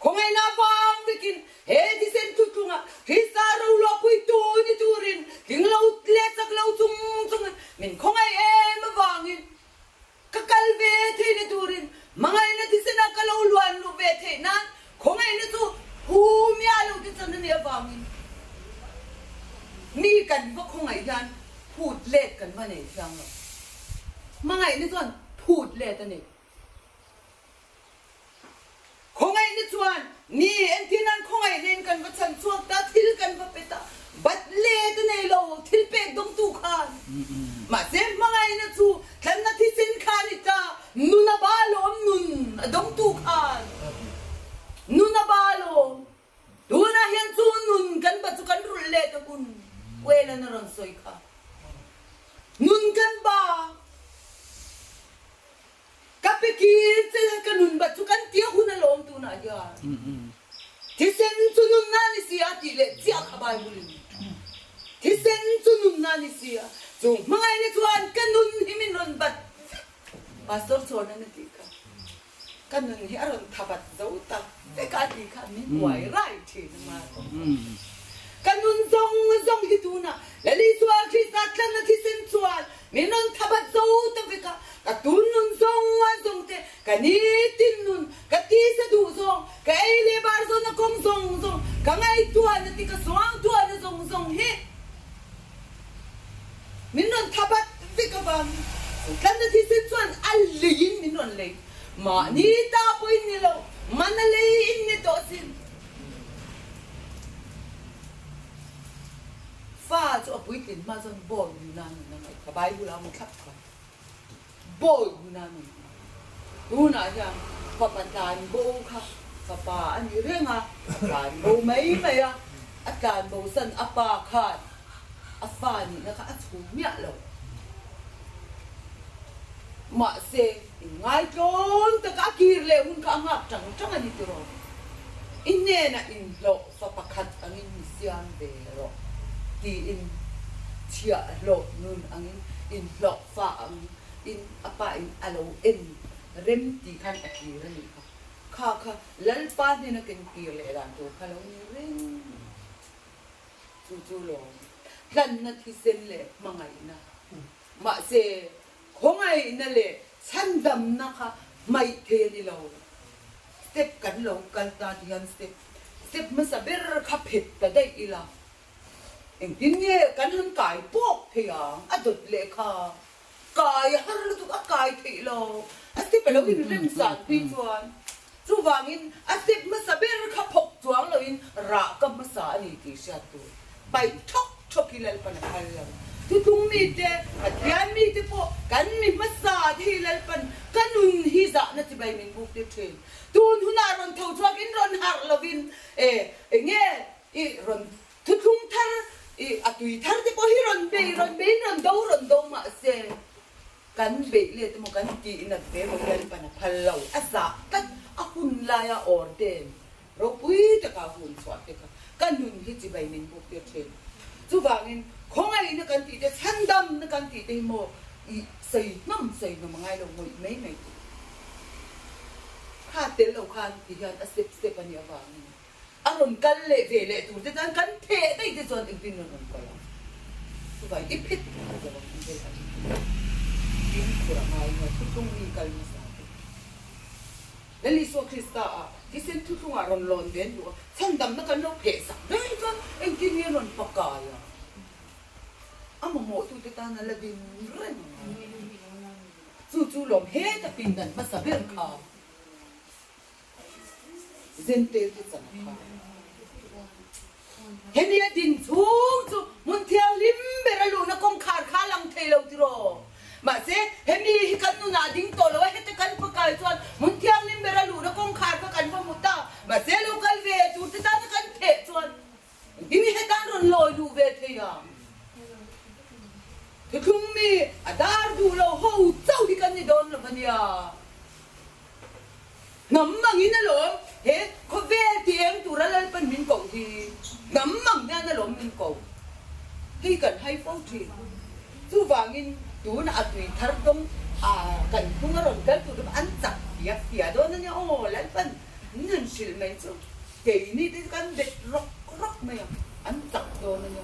khongai na wang bikin he di sen tu tunga Christa ro lo pui tu ni turin ling lo le sak lo chung min khongai em wangin ka kal ve the ni turin mangai na ti sena ka lo luan lu ve the nan khongai na tu hu mya lo ti chan ni wangin mi kan va khongai yan phut le kan ma nei thang lo mangai ni chuan phut le ta ni khongai ni chuan ni en tinan khongai nen kan va chan chuak ta thil kan va peta bat le ta nei lo thil pe dong tu khan ma sem mangai na chu than na thi sin khan ita nuna balom nun dong tu khan nuna balom duna hian chu nun kan ba chu kan rul le ta kun wela na ron soi kha ti le chia kha Bible ni thi sen chu num na ni sia chu mangai ni chuan kanun hi min non bat pastor chona na ti ka kanun hi aron thabat zo ta te ka ti kha min wai rai thi na ma kanun zong hi tu na la li chuan khi sa tlan na thi sen chuan min non thabat zo ta ve ka ka tun nun zong te ka ni tin nun ka ti sa du zong ka ai le bar zo na kom zong ka ngai tuan na ti ka swang tuan na zong he min non thabat ve ka ban tlan na thi sen chuan al lin min non le ma ni ta poi ni lo man le in ni to sin fa cho pui tin ma zon bol na na ka bai bu la mo khap ka bol na na tu na ja pa pan tan bo kha pa pa an ni renga tan bo mai mai a tan bo san apa kha a fa ni na ka a chu mia lo ma se ngai ton ta ka kir le hun ka ngak chang ani tu ro in ne na in lo fa pa khat angin ni sian be ro ti in chia lo nun angin in lo fa ang in apa in alo in rem ti khan akira ni kha lal pa ni na ken ki le ran to kha lo ni ring chu lo kan na thi sen le mangai na ma se khongai na le chan dam na kha mai the ni lo step kan lo kal ta dian step ma sa ber kha phet ta dai ila en tin ye kan han kai pok the yang adut le kha kai har lu tu kai the lo asti pe lo in rem san pi chuan chu wangin asti ma sa ber kha phok chuang lo in ra ka ma sa ni ti sha tu bai thok ilal pan hal lo tu tung mi te athian mi te po kan mi ma sa thi lal pan kanun hi za na ti bai min buk te thrin tun huna ron thau chuak in ron har lovin nge I ron tu tung thar atui thar te po hi ron be ron do ma se kan be le te mo kan ti in at be mo lal pan phal lo asa kat a hun la ya orden ro pui te ka hun chwa te ka kanun hi ti bai min buk te thrin chu wangin khongai na kan ti te chandam na kan ti te mo I sei nam mangai lo moi mai kha te lo khan ti han a step ani awang aron kal le ve le tu te kan the dai te chon ik din non ko la chu vai I phit ko lo ni ve ani din pura mai na tu tung ni kal ni sa le li so krista a ti sen tu tung aron lon den du chandam na kan lo phe sa dai kan en ti ni ron pakaya amo mo tu te ta na la din ren chu lom he ta pin dan ma sa ber kha zen te ti chan kha he ni din chu mun thial lim bera lu na kom khar kha lang thei lo ti ro ma se he ni hi kan nu na ding to lo he te kan pa kai chuan mun thial lim bera lu na kom khar ka kan pa muta ma se lo kal ve tu te ta kan the chuan din he kan ron loi lu ve the ya thế không mi dar du lo ho chau hi kan ni don lo bania ngam mang in lo he ko ve tieng tu ra lal pan min ko hi ngam mang na lo min ko hi kan hai fo thi chu wangin tu na atui thar dong kan tung ron kal tu an chak ya don na o lal pan nan sil mai chu ke ni te kan de rock mai an chak don na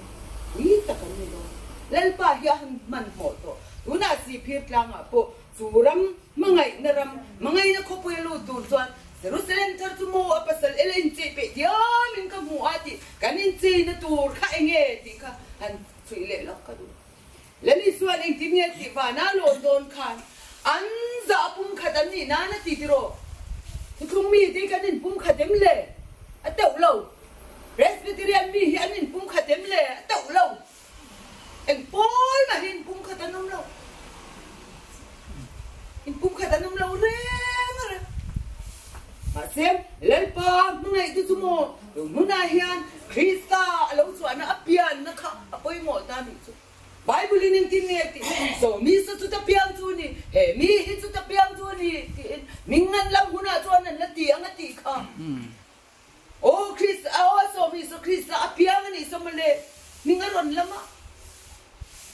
ni ta kan ni don lal pa hian man mo to una si phir tlang a po churam mangai na khopui lu tur chuan Jerusalem thar chu mo apasal elen che pe tiam in ka mu ati kanin che na tur kha enge ti kha han chui le lok ka du lani suan eng timye ti va na lo don khan an za pum khadan ni na ti tiro thum mi ti kanin pum khadem le atau lo Presbyterian mi hianin pum khadem le atau lo en pol ma hin pum khatanum lo in pum khatanum lo re ma sem lel pa ngai tu mo nu na hian krista lo chuan a pian na kha apoi mo ta mi chu bible in tin ne ti so mi sa tu ta pian chu ni he mi hi chu ta pian chu ni ti mingan lam huna chuan na ti anga ti kha ô Christ so mi so Christ apiang ni so male mingaron lama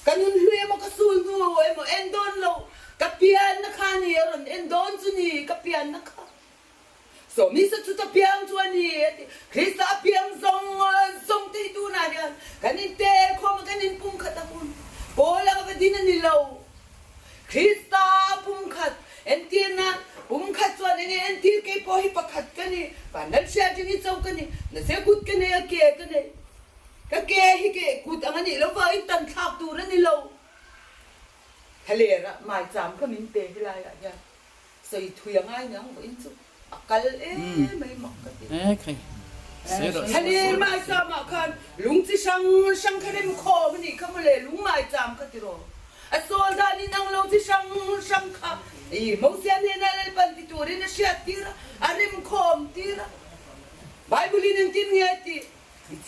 kanun hue mo kasul nu mo endon lo kapian na khani ron endon chuni kapian na kha so mi sa chu tapiang chuani Christ apiang zong te tu na dia kanin te khom kanin pum khatapun bola ka din ni lo Christ pum khat entina pum khat chuan ni entir ke po hi pakhat kani panal sia jini chau kani na se kut kani ke kani ka ke hi ke kut angani lo vai tan thak tu ra ni lo halera mai cham ka min te hilai ya sei thuya ngai nang in chu akal mai mak ka ti okay hale mai cham ma khan lung chi sang kharem kho ni khamale lung mai cham ka ti ro a sol da ni nang lo chi sang kha i mo sia ne na le pan ti tu ri na sia tira arim khom tira bible in tin nge ti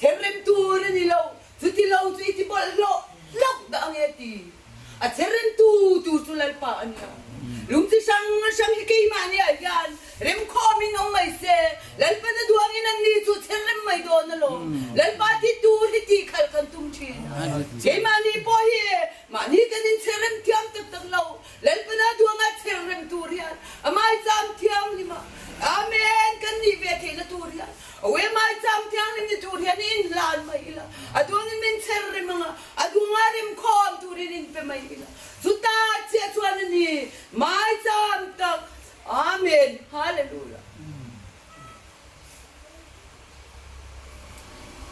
cherem tu ri ni lo tu ti bol lo lok da nge ti a cherem tu lal pa ania lung ti sang hi ke ma ni a yan rem khom in ong mai se lal pa na duang in an ni tu cherem mai do na lo lal pa ti tu ri ti khal kan tum chi je ma ni po hi ma ni kan in cherem tiam tak lo lal pa na duang a cherem tu ri a mai jam tiam ni ma amen kan ni ve the na tu ri we mai jam tiam ni tu ri ni in lan mai la a duang in men cherem ma a duang a rem khom tu ri in pe mai la suta che chuan ni mai jam tak amen hallelujah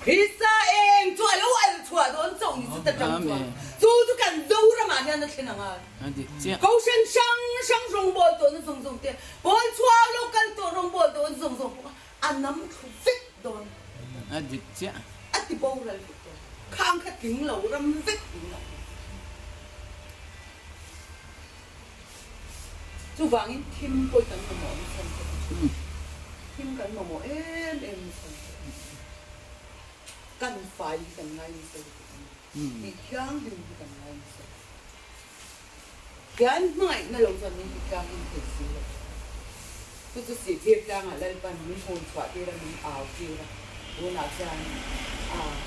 Christa eng chua lo al chua don chong ni ta chang chua chu kan do ra ma nya na thina nga ko sang rong bol to na song te bol chua lo kan to rong bol to song anam khu fit don aditya ati bo ra khang kha ting lo ram fit chu wangin thim poi kan mo san thim kan mo em kan fai kan ngai se ni kyang din kan ngai se kan mai na lo san ni kyang din ke si tu si việc đang ở lên ban mình hôn thoại kia là mình ảo kia là buồn ảo chăng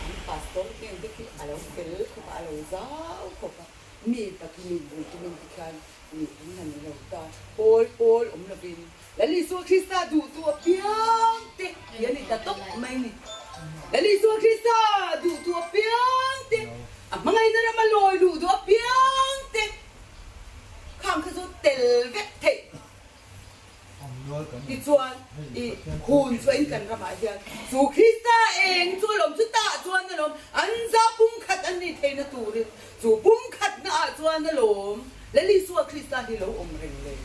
mình pastor kia cái alo cái không alo giáo không mi ta mình buồn mình cái mình cũng là mình lâu ta Paul là bên là lý do Christa đủ tua piang te vậy này ta tốt mấy nè là lý do Christa đủ tua piang te mà ngày nào mà lôi đủ tua piang te khang cái số tel vét thế đi chuan đi hồn chuan cần ra mà giờ dù Christa eng chuan lom chuan ta chuan nó lom anh ra bung khát anh đi thấy nó tù đi dù bung khát nó chuan nó lom lấy lý do Christa đi lâu ông rình lên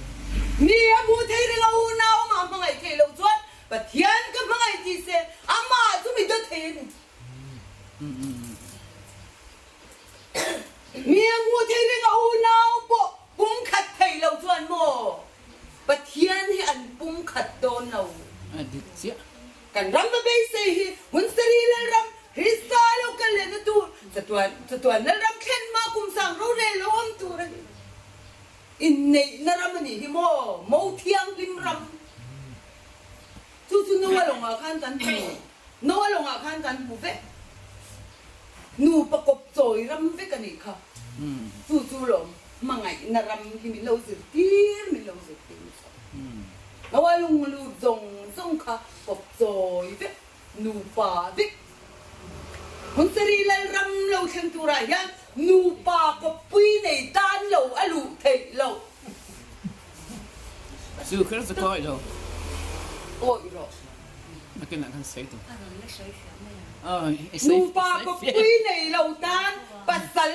nia mu thấy đi lâu nào mà ngày thấy lâu chuan và thiên cái ngày gì sẽ mà chúng mình都thấy này nia mu thấy đi lâu nào bộ bung khát thấy lâu chuan mò và thiên thì anh bung khát đón lâu aditya kan ram ba say hi mun sari la ram Christa lo kan le na tu tuan na ram khen ma kum sang ro le lo om tu ra in nei na ram ni hi mo thiang lim ram tu no wa lo nga khan kan tu no wa lo nga khan kan bu ve nu pa kop choi ram ve kan ni kha tu lo ma ngai na ram hi mi lo zir tir nó ai lung lu dong kha bọc rồi vết nụ pa vết muốn seri lên ram lâu xem tu ra ya nụ pa có pui này tan lâu alu thầy lâu sư khá là coi rồi ôi rồi mà cái này hắn say tu nụ pa có pui này lâu tan bát sắn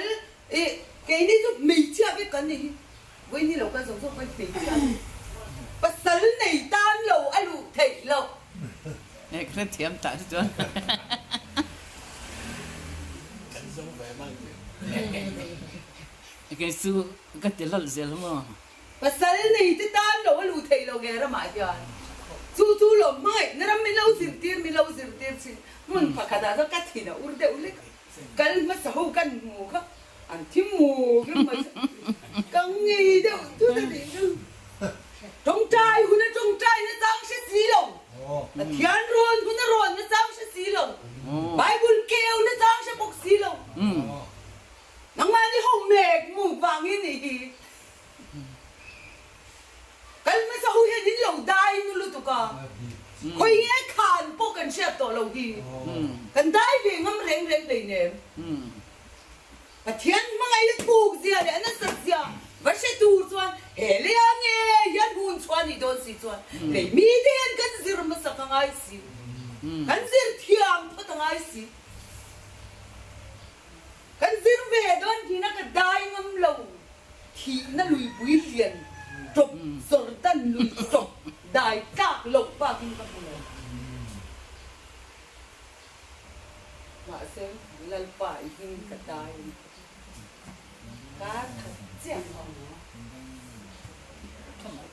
cái này giúp mì chia với cái này với như lâu cái giống với mì chia bát sắn này tan lâu alu thầy lâu cái này thiêm tại chứ cái sư cái tiền lợn gì lắm mà bát sắn này tan lâu alu thầy lâu nghe ra mãi chưa chú lo mai nó làm mình lâu dịu tiền xin muốn phải cả đó cắt thì nó uống đều lấy cái mà sao cái mù không ăn thêm mù cái mà căng nghi đâu thứ đó đi trồng trai nó tăng sẽ gì đâu thiên ruộng nó ruộng vangin hi kan ma sa hu he din lo dai nu lu tu ka khoi ye khan po kan sia to lo hi kan dai ve ngam reng reng dei ne a thian ma ngai le thu zia le na sa zia va se tu chuan he le ange yan hun chuan ni don si chuan le mi den kan zir ma sa ka ngai si kan zir thiam pho ta ngai si kan zir ve don ki na ka dai ngam lo thi na lui pui lian top sor tan lui top dai tak lo pa kin ka pu ma se lal pa hin ka dai ka chen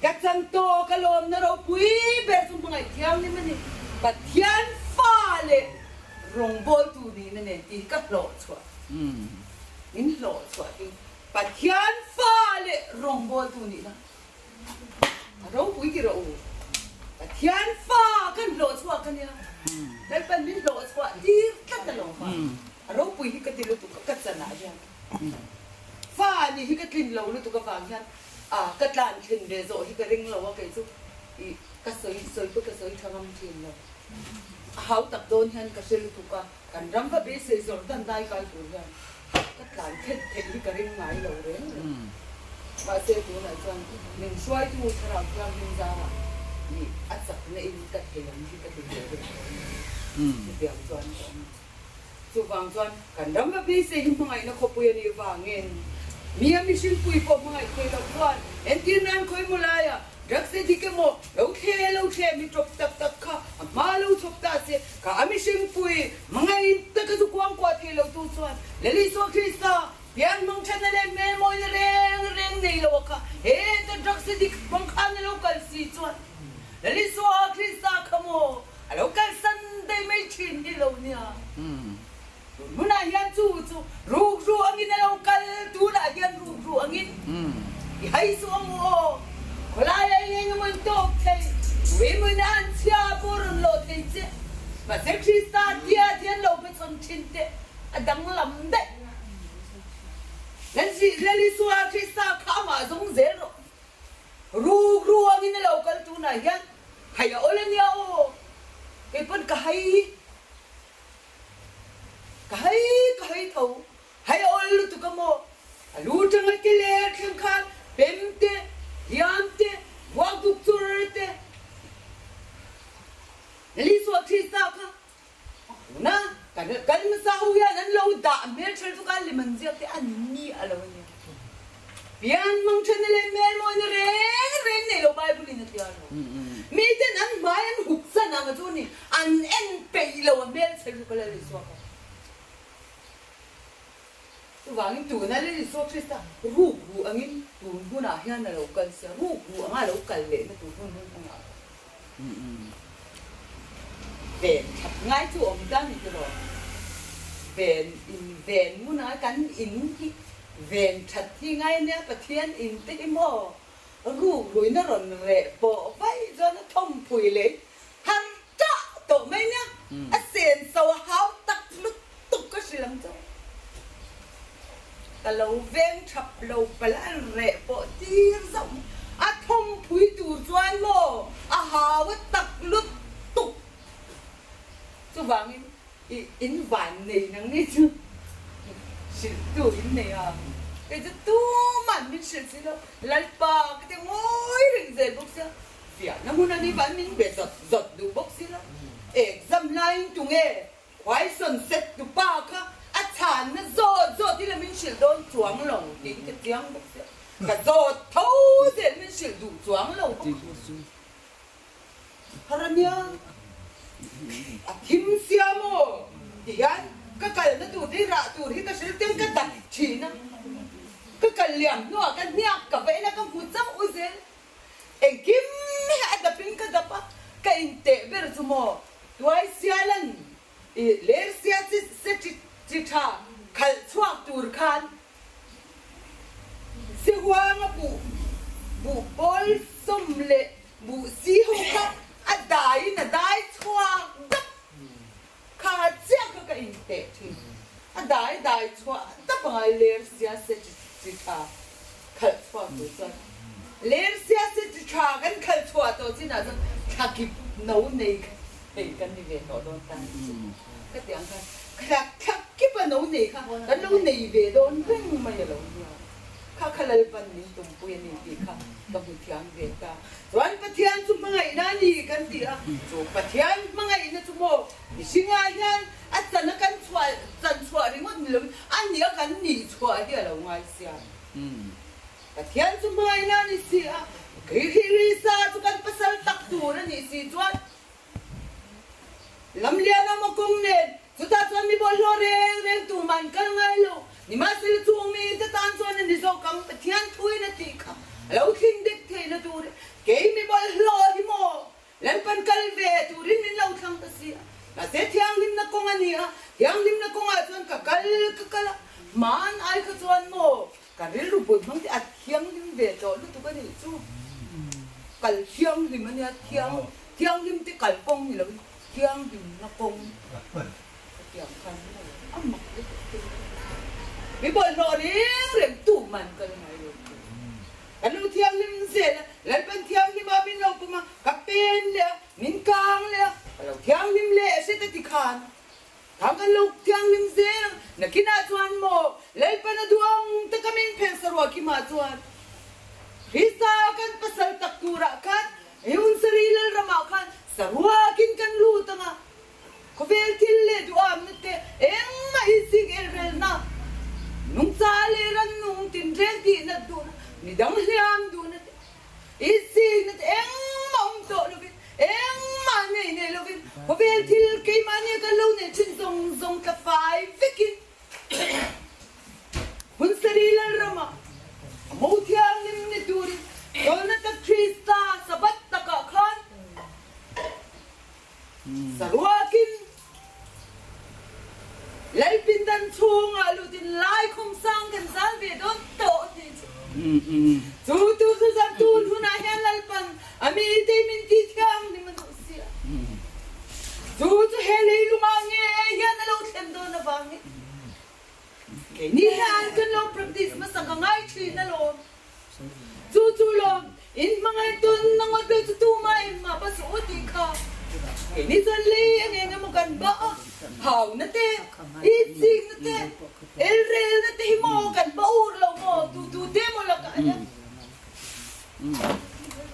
ka chan to ka lom na ro pui ber sum ngai thiam ni mani pa thian fa le rong bol tu ni na ne ti ka lo chwa in lo chwa ti pa thian fa le rong bol tu ni na ro pui ki ro pa thian fa kan lo chwa kan ya dal pan min lo chwa ti ka ta lo fa ro pui hi ka ti lo tu ka chana ya fa ni hi ka tlin lo lu tu ka wang hian ka tlan thin de zo hi ka ring lo wa kai chu I ka soi pu ka soi thangam thin lo hau tak don hian ka sel tu ka kan ram ka be se zor dan dai kai tu hian ka tlan thet thet hi ka ring ngai lo re ba se tu na chuan ning suai tu thara klang ning za ra ni atsak na in ka thelam hi ka tin de biang chuan chu wang chuan kan ram ka be se hi mangai na khopu ni wangin Mia mission pui po mai koi lo kwan entin nan koi mulaya rak se dike mo lo the mi top tak kha ma lo chop ta se ka mission pui mangai ta ka su kwang kwa the lo tu chuan le li so krista pian mong chana le me mo reng nei lo kha he ta rak se dik bang khan lo kal si chuan le li so krista khamo alo kal san dai mai chin ni lo nia Muna yan chu ru angin na lo kal tu na yan ru angin hai su mo kola ya ing mon to thei we mo nan sia por lo thei che ba se krista dia lo pe chon chin te adang lam de nan si le su a krista kha ma zong zero ru angin na lo kal tu na yan hai ya olen ya o ke pon ka hai kahai thau hai ol tu ka mo alu tang ke le khem khan pemte yamte wa du turte li so krista ka na kan sa hu ya nan lo da me chel tu ka li man je te an ni alo ni pian mong chen le me mo ni re ne lo bible ni ti alo mi ten an mai an huk sa na ma tu ni an en pe lo me chel tu ka le so ka Wangin tu na le so krista ru angin tu na hian na lo kal sia ru anga lo kal le na tu anga ven ngai chu om dan ni ro ven mu na kan in ki ven that thi ngai ne pathian in te mo ru na ron re po vai zo na thom pui le han ta to mai na a sen so how tak lut tuk ka silang cho ta lâu ven chập lâu palan rệ bộ tir rộng a thông phui tu chuan mo a hào tắc lút tục chú vàng in vạn này nắng này chứ sự tu in này à cái chú tu mặn mình sự gì đâu lại pa cái tiếng ngồi rình rề bốc xia việc nó muốn đi vạn mình bị giật đủ bốc xia đó exam line tu nghe quái sunset tu pa ka chán nó zo thì là mình sử đôn chuang lồng đến cái tiếng bốc xia cả zo thấu thì mình sử đủ chuang lồng 하라냐 김시아모 디안 까깔나 두디라 두리다 실땐 까다 치나 까깔량 노아 까냐 까베나 까 무짱 우제 엔 김미 하다 핑까 다파 까인테 베르즈모 두아이시알란 이 레르시아치 세치타 칼츠와 두르칸 시화가 부볼 솜레 부 시호카 아다이 나다이 초아 카지야 그가 인테 아다이 다이 초아 따방아이 레르시아 세치타 khẩn thoa tổ chân lên xe sẽ trả cái khẩn thoa tổ chân là dân thà kịp nấu này để cái này về đó đón ta cái tiếng cái thà kịp nấu này khá cái nấu này về đón vinh mà giờ lâu khá khá là phần mình tụng quên này thì kháต้องเที่ยงเวทาส่วนปะเทียนซุมไงนั่นนี่กันที่อ่ะส่วนปะเทียนมังไงนะซุโมสิงานนั้นอันนั้นกันชัวจันชัวนี่มันลืมอันนี้กันนี่ชัวเดียวเราไงเสียปะเทียนซุมไงนั่นนี่สิอ่ะคือริซาทุกันภาษาตักตัวนั่นนี่สิจวนลำเลียนมากงเน็ตสุดท้ายส่วนมีบอลเร่งตัวมันกันไงลูกนี่มาสิลูกมีจะตานส่วนนี่โซกังปะเทียนทุยนั่นติค่ะเราทิ้งเด็กเทนตัวเกย์มีบอลลอยที่โม่เล่นเป็นกัลเวตัวริมนี่เราทำตัวเสียแต่เสียที่ยังริมนักกงอันนี้อ่ะยังริมนักกงอันส่วนกัลมันไอ้ก็ส่วนโม่กันเรื่องรูปบางทีอัดเที่ยงริมเวตัวลูกตัวกันนี่จู่กัลเที่ยงริมมันเนี่ยเที่ยงริมที่กัลปงนี่เราเที่ยงริมนักกงเที่ยงกันอ้าวมีบอลลอยเรื่องตู้มันกันไงกันลูกเที่ยงริมเสร็จแล้วเป็นเที่ยงริมบินเราปุ๊บมากับเป็นเลยมินกลางเลยเราเที่ยงริมเละเสร็จติดขานทำกันลูกเที่ยงริมเสร็จนักกินอาจวนโมเลยเป็นดวงตะกมินเพลสรัวกิมาจวนพิซซ่ากันภาษาตักตูระกันยุนสรีเลรมากันสรัวกินกันลูตังอ่ะเขาเวลทิลเลดูอ่ะมันเตะเอ็งไม่สิเกลเรน่ะนุ่งซาเลรันนุ่งตินเรนตีนัดดูนี่ดังเฮียมดูนะอีสินัดเอ็งมองโตลูกินเอ็งมาเนี่ยลูกินพอเวลที่เกี่ยมันเนี่ยกันลูเนี่ยชินซงตะไฟฟิกินหุ่นสรีละรำอ่ะมูเทียงนี่มันดูดิตอนนั้นตะคริสตาสะบัดตะกะขันสรัวกินเลยเป็นดันช่วงอ่ะลูกที่ไล่คงสร้างกันสร้างเวดอนโตดิจูสัตว์ทุนายฮันลัลปันอามีเตมินติดยังนี่มันตัวเสียจูเฮลิลุมังเงี้ยยันเราเต็มตัวนะฟังนี่นี่ฮันกันลอง practice มาสังกังไงชีนะลองจูลองอินมังไงตุนนังวัดดูจูไม่มาภาษาอุติค่ะนี่สันลีอันนี้งั้นมันกันบ้าหาวนั่นเต้อีสินั่นเต้เอลเรนั่นเต้หิมอกันบ้าอูเราโม่ดูเต้หมดละกันเนี่ย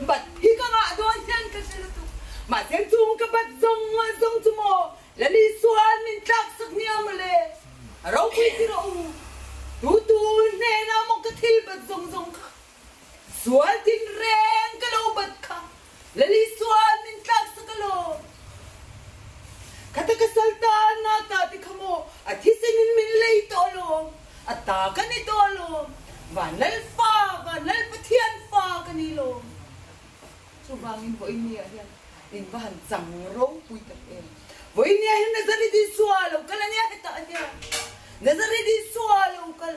บัดฮิกังอ่ะโดนยันกันเสร็จแล้วมาเสียงจุงกับบัดซงจุโม่แล้วนี่ส่วนมินตักสักเนี่ยมาเลยเราคุยที่เราดูเนี่ยนะมันก็ทิลบัดซงค่ะส่วนที่แรงก็เราบัดค่ะแล้วนี่ส่วนมินตักสักโลkata kesaltaan nata ti kamo at hisinin min lay tolong at tagan ni tolong vanal patian fa kanilo so bangin bo inia yan in bahan zangrong puitak en bo inia hin nazari di swalo kala niya hita niya nazari di swalo kal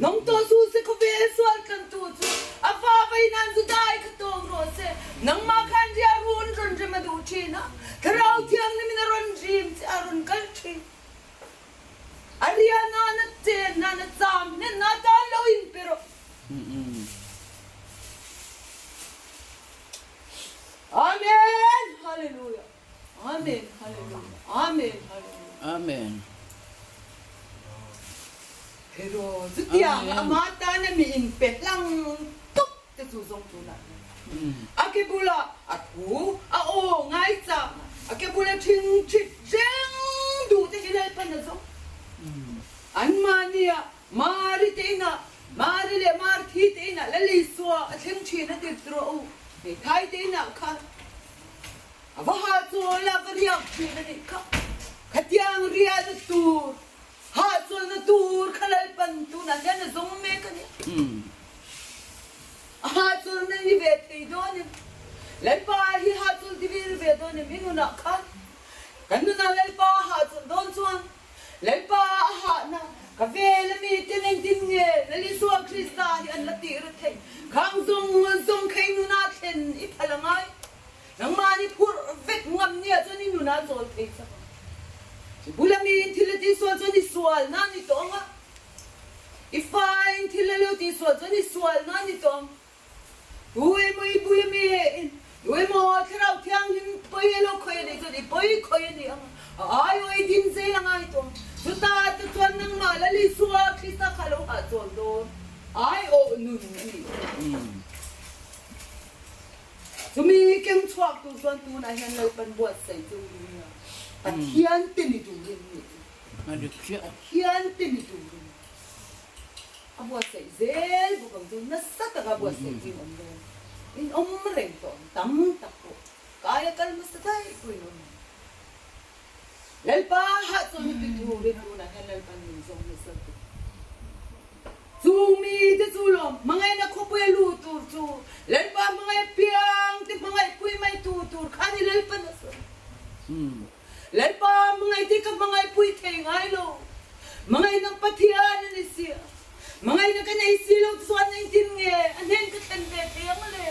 nong to susi ko be swal kan tutu afa bay nan sudai katong rose nang makan dia run maduchina karau tiang ni minaron dream ti aron kalchi ariana na te na tam ne na dalo in pero amen hallelujah amen hallelujah amen hallelujah amen pero zutiang amata na mi in pet lang tuk te susong tuna akibula atu ao ngai sa akibula ting cheng du te hilal panazo an mania mari teina mari le mar thi teina lali swa athim china te tro ni thai teina kha avaha so la kariak china ni kha khatiang ria na tur ha so na tur khalal pan tu na na zong me ka ni hatul na ni vete donim lalpa hi hatul di ve donim minuna kan kanuna lalpa hatul don chuan lalpa ha na ka vela mi tineng tinge lali suwa krista hi an lati rthei khang zong khai nuna then I phalangai nang mani phur vek ngam nia chani nuna zol thei sa bulami thilati so chani swal na ni tonga I find thilalo ti so chani swal sual na ni tong ui mui bui mi ui mo thrau thiang hin poi lo khoi ni so di poi khoi ni ai oi din se lang ai tong chuta tu chuan nang ma la li suwa Krista khalo ha chon do ai o nun ni chumi kem chuak tu chuan tu na hian lo pan buat sai chu ni a thian te ni tu ni hian te ni tu a buat sai zel bu bang tu na sa ta ga buat sai ji om do in om reng to tam tak ko kaya kal mas dai ko no lal pa ha to ni tu re tu na hel pan ni zong ni sa tu mi te tu lo mangai na ko pe lu tu tu lal pa mangai piang te mangai pui mai tu tu khani lal pa na sa lal pa mangai te ka mangai pui the ngai lo mangai nang pathian ni sia mangai na ka nei silo suan nei tin nge anen ka kan be te ngale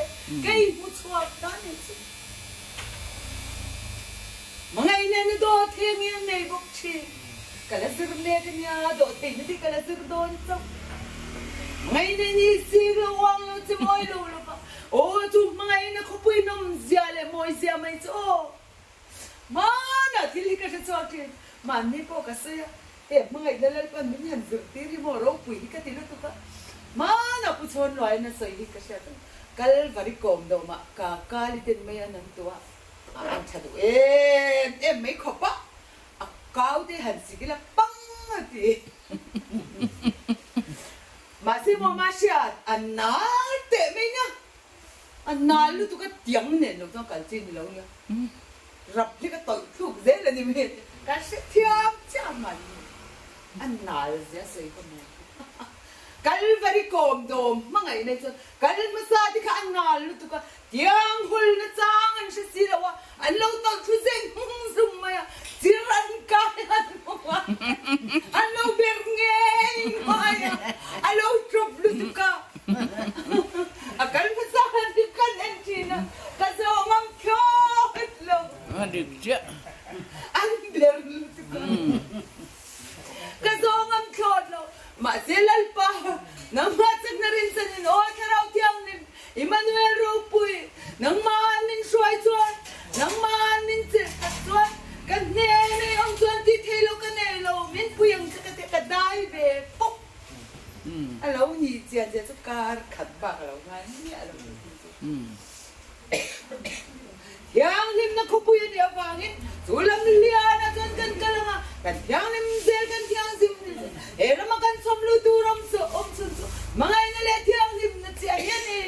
kai mu chuak ta ni chi mangai ne ne do the nge nei bok chi kala sir le ka nya do the ni ti kala sir don so mangai ne ni silo wang lo ti moi lo lo pa o tu mangai na ko pui nom zia le moi zia mai cho mana tili ka chuak ti man ni po ka se mangai dalal pan min han zur ti ri mo ro pui ka ti lu tu ka mana pu chon loi na soi hi ka sha ta kal vari kom do ma ka li tin mai an tu an cha du mai kho pa a kau ti han si ki la pang ti ma si mo ma sha an na te mai na an na lu tu ka tiang ne no to kal chin lo nya rap li ka toi thu ze la ni me ka se thiam cha ma anh nói ra sấy con này, cái vậy còn đồ mang ngày này chứ, cái mà sao thì cái anh nói lúc tụi tiếng hul nó trang anh sẽ xí đâu anh lâu tao thu dên dùng mày chỉ anh cái anh lâu biết nghe mày anh lâu chụp lúc tụi cái mà sao thì cái anh chỉ là cái sao mang theo hết lâu được chứ anh biết lúc tụi cái do ngâm khod lo mà sẽ lal pa nang matsak na rin sa nin o karaw tiang nin Emmanuel Ropui nang maan nin suay chuan nang maan nin sir kat chuan kan ne ne ang chuan ti thelo kan ne lo min puyang sa ka ka dai be pop alo ni chia chia sa kar khat ba lo ngai ni alo yang lim na kupuyan ni avangin sulam liana kan kan kalanga kan yang lim zel kan yang sim era makan somlu turam so so mangai na le yang lim na tia yani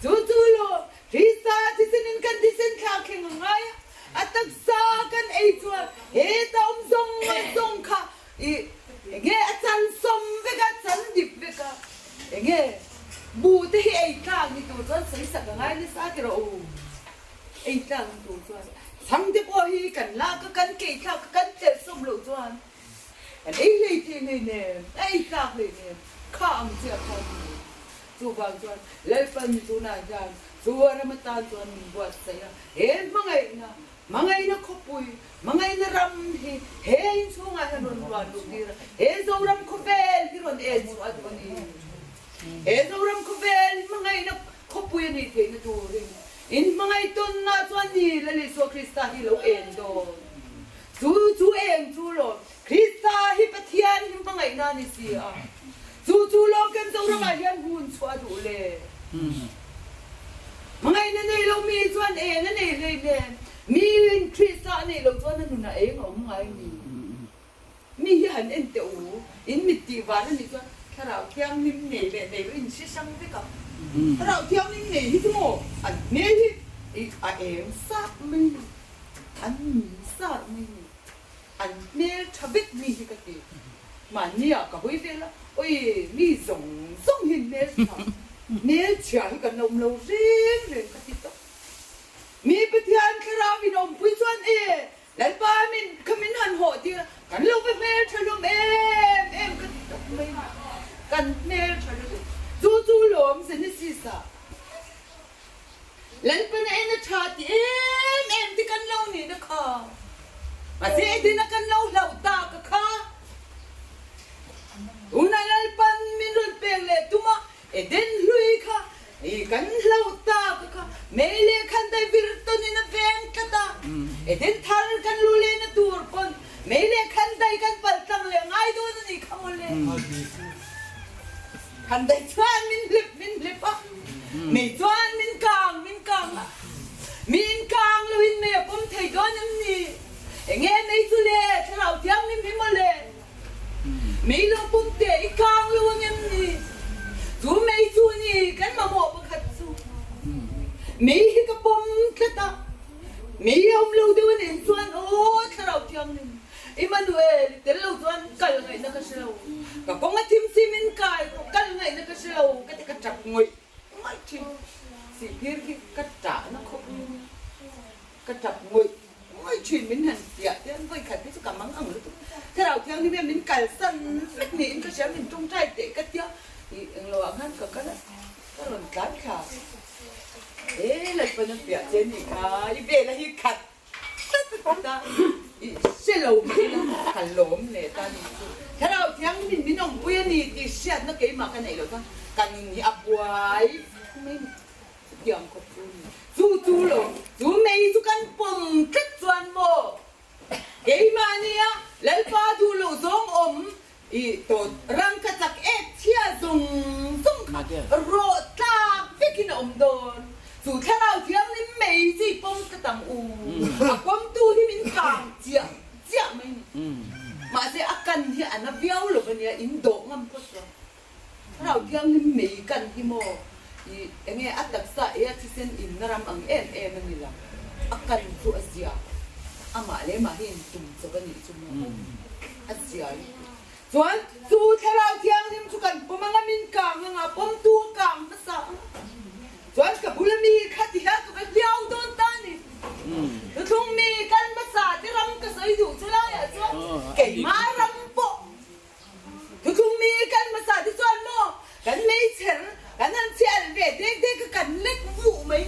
lo Krista tisinin kan tisin khaking ngai atak sa kan ei chuan he tom zong kha ge atan som vega tan dip vega ge bu te hi ei ka ni tu chuan sai sa ngai ni sa ki ro ei tang tu chuan sang te po hi kan la ka kan ke kha ka kan te som lo chuan an ei le ti nei ne ei ka le ne kha am chia kha chu bang chuan le pan tu na jan chu ra ma ta chuan buat sai he mangai na khopui mangai na ram hi he in chu nga han ron wan lu ti ra he zo ram khovel hi ron e chu at ni he zo ram khovel mangai na khopui ni the na tu ring in mangai ton na chuan ni la le so Krista hi lo en do chu en chu lo Krista hi pathian hi mangai na ni si a chu lo kan zo ra ma hian hun chua du le mangai na nei lo mi chuan e na nei le le mi in Krista nei lo chuan na nu na e ngom ngai ni mi han en te u in mi ti wa na ni chuan tharau thiang nim nei le nei in si sang ve ka tharau thiang nim nei hi mo an ne hi a em sa mi an mi sa mi an ne thabit mi hi ka ti ma nia ka hoi ve la oi mi zong hin ne sa ne chia hi ka nom lo ren ka ti to mi pathian kharawi nom pui chuan e lal pa min kamin han ho ti kan lo ve me thalum em ka to mai kan ne thalum chu lom se ni si sa lal pa na ena tha ti em ti kan lo ni na kha ma se ti na kan lo ta ka kha una lal pan min rul pe le tuma eden lui kha kan lau ta kha mele khan dai virton in a veng kata eden thar kan lule na tur pon mele khan dai kan pal tang le ngai do ni khamole khan dai chuan min lip pa me chuan min kang min kang luin me pom thei don ni nghe mấy chú lê cho nào tiếng mình phải mà lê mấy lo bung tệ càng luôn em nè chú mấy chú nè cái mà một bậc hạt chú mấy cái bông cái ta mấy ông lâu đưa đến xuân ô cho nào tiếng nè Emmanuel đến lâu xuân cần ngày nó cái sầu cả con cái tim sim in cài cần ngày nó cái sầu cái chặt ngồi ngay chim xì kia cái trả nó không cái chặt ngồi ôi chuyện mình hẳn tiệt thế với khẩn cái cảm mắng ẩn luôn thế nào theo như mình cài sân rất nịnh cái xéo mình trung trai để cái tiếc thì lo ăn cái lần cán khả ê lại phần tiệt trên thì khá về là hi khặt ta xe lồng khẩn lốm này ta thế nào theo mình ông quen thì xe nó cái mà cái này rồi ta cần áp quái mình dạng cột chú lo chú mấy chú căn bông chất toàn bộ cái mà nia lấy pha chú lo giống tổ răng cái chắc ép chia dùng rộ ta biết cái nào đồn chú theo nào theo nên mấy gì bông cái tầm bông tu thì mình càng chia mình mà sẽ cần thì anh nó béo rồi bây giờ in độ ngâm quá rồi theo nào theo nên mấy cần thì mò nghe at đặc sa e chi sen in naram ang em nila akan tu Asia ama le ma hin tum so bani chum Asia chuan chu therau thiang nim chu kan pomanga min kang nga pom tu kang sa chuan ka bulami khati ha ka biao don ta ni tu thung mi kan ma sa ti ram ka sai du chu la ya chu ke ma ram po tu thung mi kan ma sa ti chuan mo kan mei cher kan han cher ve dek cái kan lek vụ mấy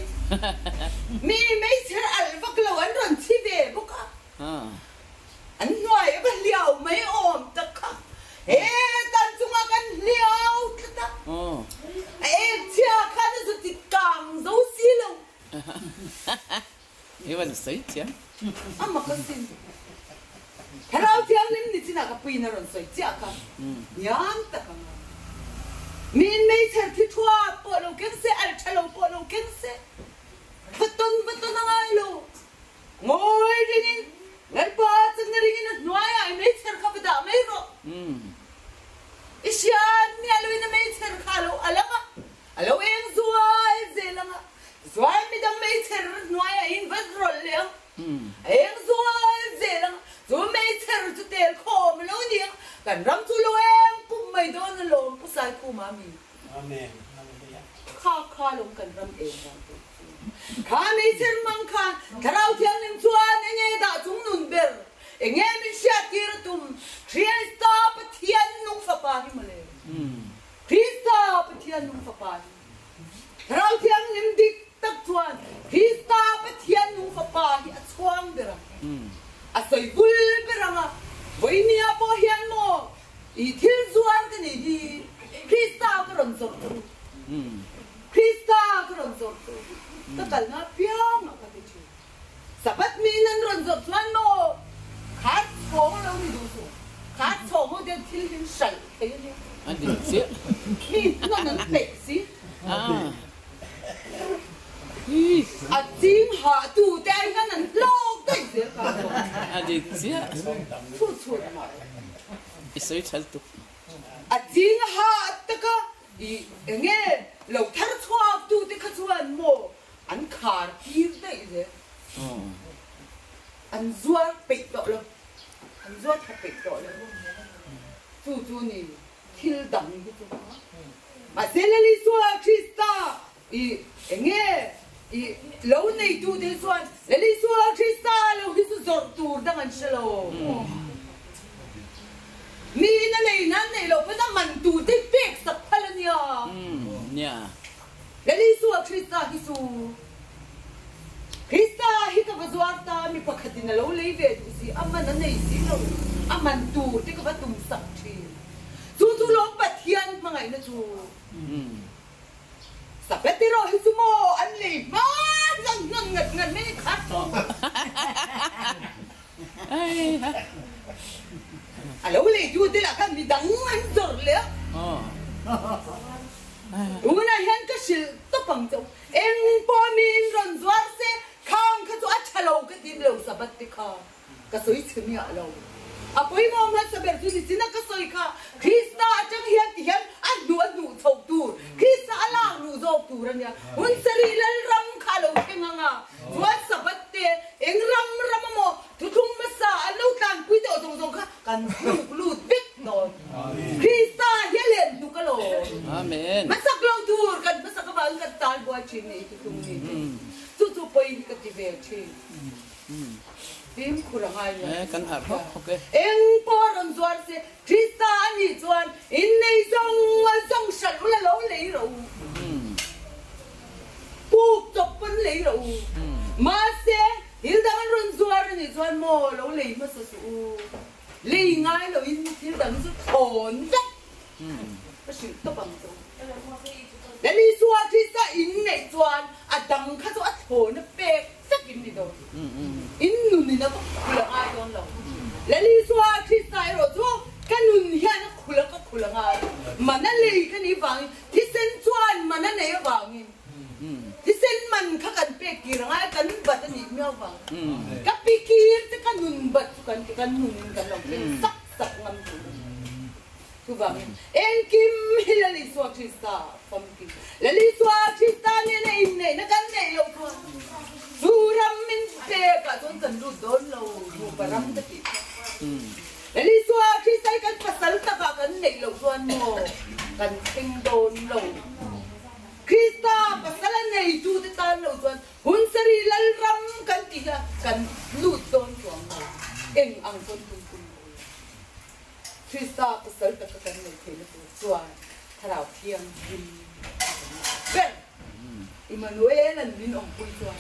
mi mấy cher al vak lo an ron chi ve bu ka an noi ba liao mấy om ta ka tan chunga kan liao ta chia khan zu ti kang zo si lo vẫn sấy chứ amma ka sin hello tiang lim ni china ka pui na ron soi chia ka yan ta ka min mấy cher thi thua po lo ken se al chalo po lo ken se beton na ngai lo ngồi ringin ngan pa chang ringin noi ai mấy cher ka bada mai ro isian ni aloin mấy cher ka lo alama alo en zuai zelanga zuai mi dam mấy cher noi ai in vad rol le en zuai zelanga zo mấy cher tu tel khom lo ni kan ram tu lo em pum mai don lo pu sai ku ma mi amen kha lo kan ram em kha mấy cher mang kha tharau thiang nim chuan nge da chung nun ber nghe mình sẽ kia tum Christa pathian nung fa pa hi male Christa pathian nung fa pa tharau thiang nim dik tak chuan Christa pathian nung fa pa hi a chuang bera a soi bul beranga voinia po hian mo I thil zuan ka ni hi Christa ka ron zor tu Christa ka ron zor tu ta kal na piang ka ti chu sabat mi nan ron zor chuan mo khát phố đâu đi đủ khát phố một đêm thiên thiên sảy thế đi anh đi xía đi nó bể xí chính họ tụ tay cái nó lô tay xía cả anh đi xía chút mà ít sấy chân tu chính họ tất cả nghe lâu thar choa tụ thì khát chuan mồ anh khát kia tay thế anh zuar bị tội luôn anh zuar thật bị tội luôn chú nè thil đằng cái chú mà thế là lý do Christa nghe lâu này chú thế xuân là lý do Christa lâu cái chú giọt tù đang ăn selo mi nó này lâu vẫn đang ăn tù thế bẹt sập phải nha là lý do Christa cái chú Christa hi ka vazuarta mi pakhatin lo leive tu si aman nei si lo aman tu te ka vatum sak thi chu lo pathian mangai na chu này má ngật mấy khác lâu lì chú đi là cái gì đắng anh rồi liền una hen cái sự tốt bằng chỗ em bỏ mình rồi doar se khang cái chỗ achalo cái tim lâu sabat đi kha cái soi chumi alo apoi mo ma saber tu di sina cái soi kha Krista chẳng hiền hiền anh đủ thầu tu Krista ala đủ dọc tu rania un seri lal ram khalo kenganga doar sabat te eng ram mo tu thum ma sa alo tan pui to dong kha kan lu big no Krista hiền tu kalo Amen. Masak lang tur kan masak kabang kan tal buat cini itu tunggu tu poin ketiga cini tim kurang aja Kan harap, okay. Eng poran zuar se Krista ni zuar ini zong sat ulah law lei ro puk top pun lei ro masih hildangan run zuar ni zuar mo law lei masa su lei ngai lo in hildangan su thon dak Pasti tu bangsa. Jadi suatu Krista ini tuan adang kaso athon pek sakin itu. Inu ni nak kulang ayam lo. Jadi suatu Krista itu tu kanun hian kulang ayam. Mana leh kan ibang. Tisen tuan mana ni ibangin. Tisen man kakan pek kirang ayam kan bat ni miawang. Kapikir tu kanun bat kan kanun kan lo. Sak ngam tu. Subang, engkim hilali suat Krista, famki. Lali suat Krista ni nakan ni lo tu. Suram min peka tu kan lu don lo, lu baram tadi. Lali suat Krista kan pasal tak kan ni lo tuan mo, kan ting don lo. Krista pasal ni tu tan lo tuan. Hun seri lal ram kan tiga kan lu don tuan mo. Eng ang tuan tu. Krista pasal tak kan ni kena tuan terau tiang bin. Ben, Emmanuel dan bin om pui tuan.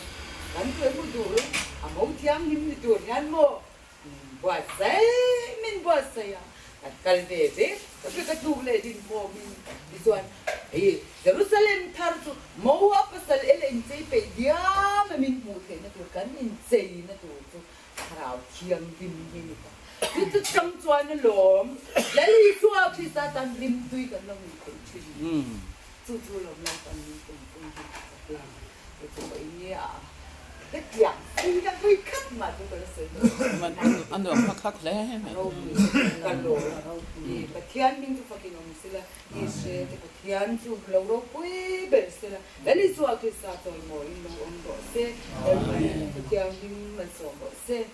Kan tuan mu dulu, amau tiang ni durian mo. Buat saya, min buat saya. Kan bebe, tapi ketu le din po min tuan. Jerusalem tar tu mau apa pasal elen saya pe dia min mu kena tu kan min saya na tu terau tiang bin ni. Itu camcuan lom, lalu itu apa sih tan lim tui kan lom kunci. Cucu lom lapan kunci. Itu ini ketiak, ini kui kat maju kalau sedih. Anu hak leh. Kalau ketian minggu pakai nom sila, isi ketian tu lalu kui bersila. Lalu itu apa sih tan mau ini om bose, ketian minggu masuk bose.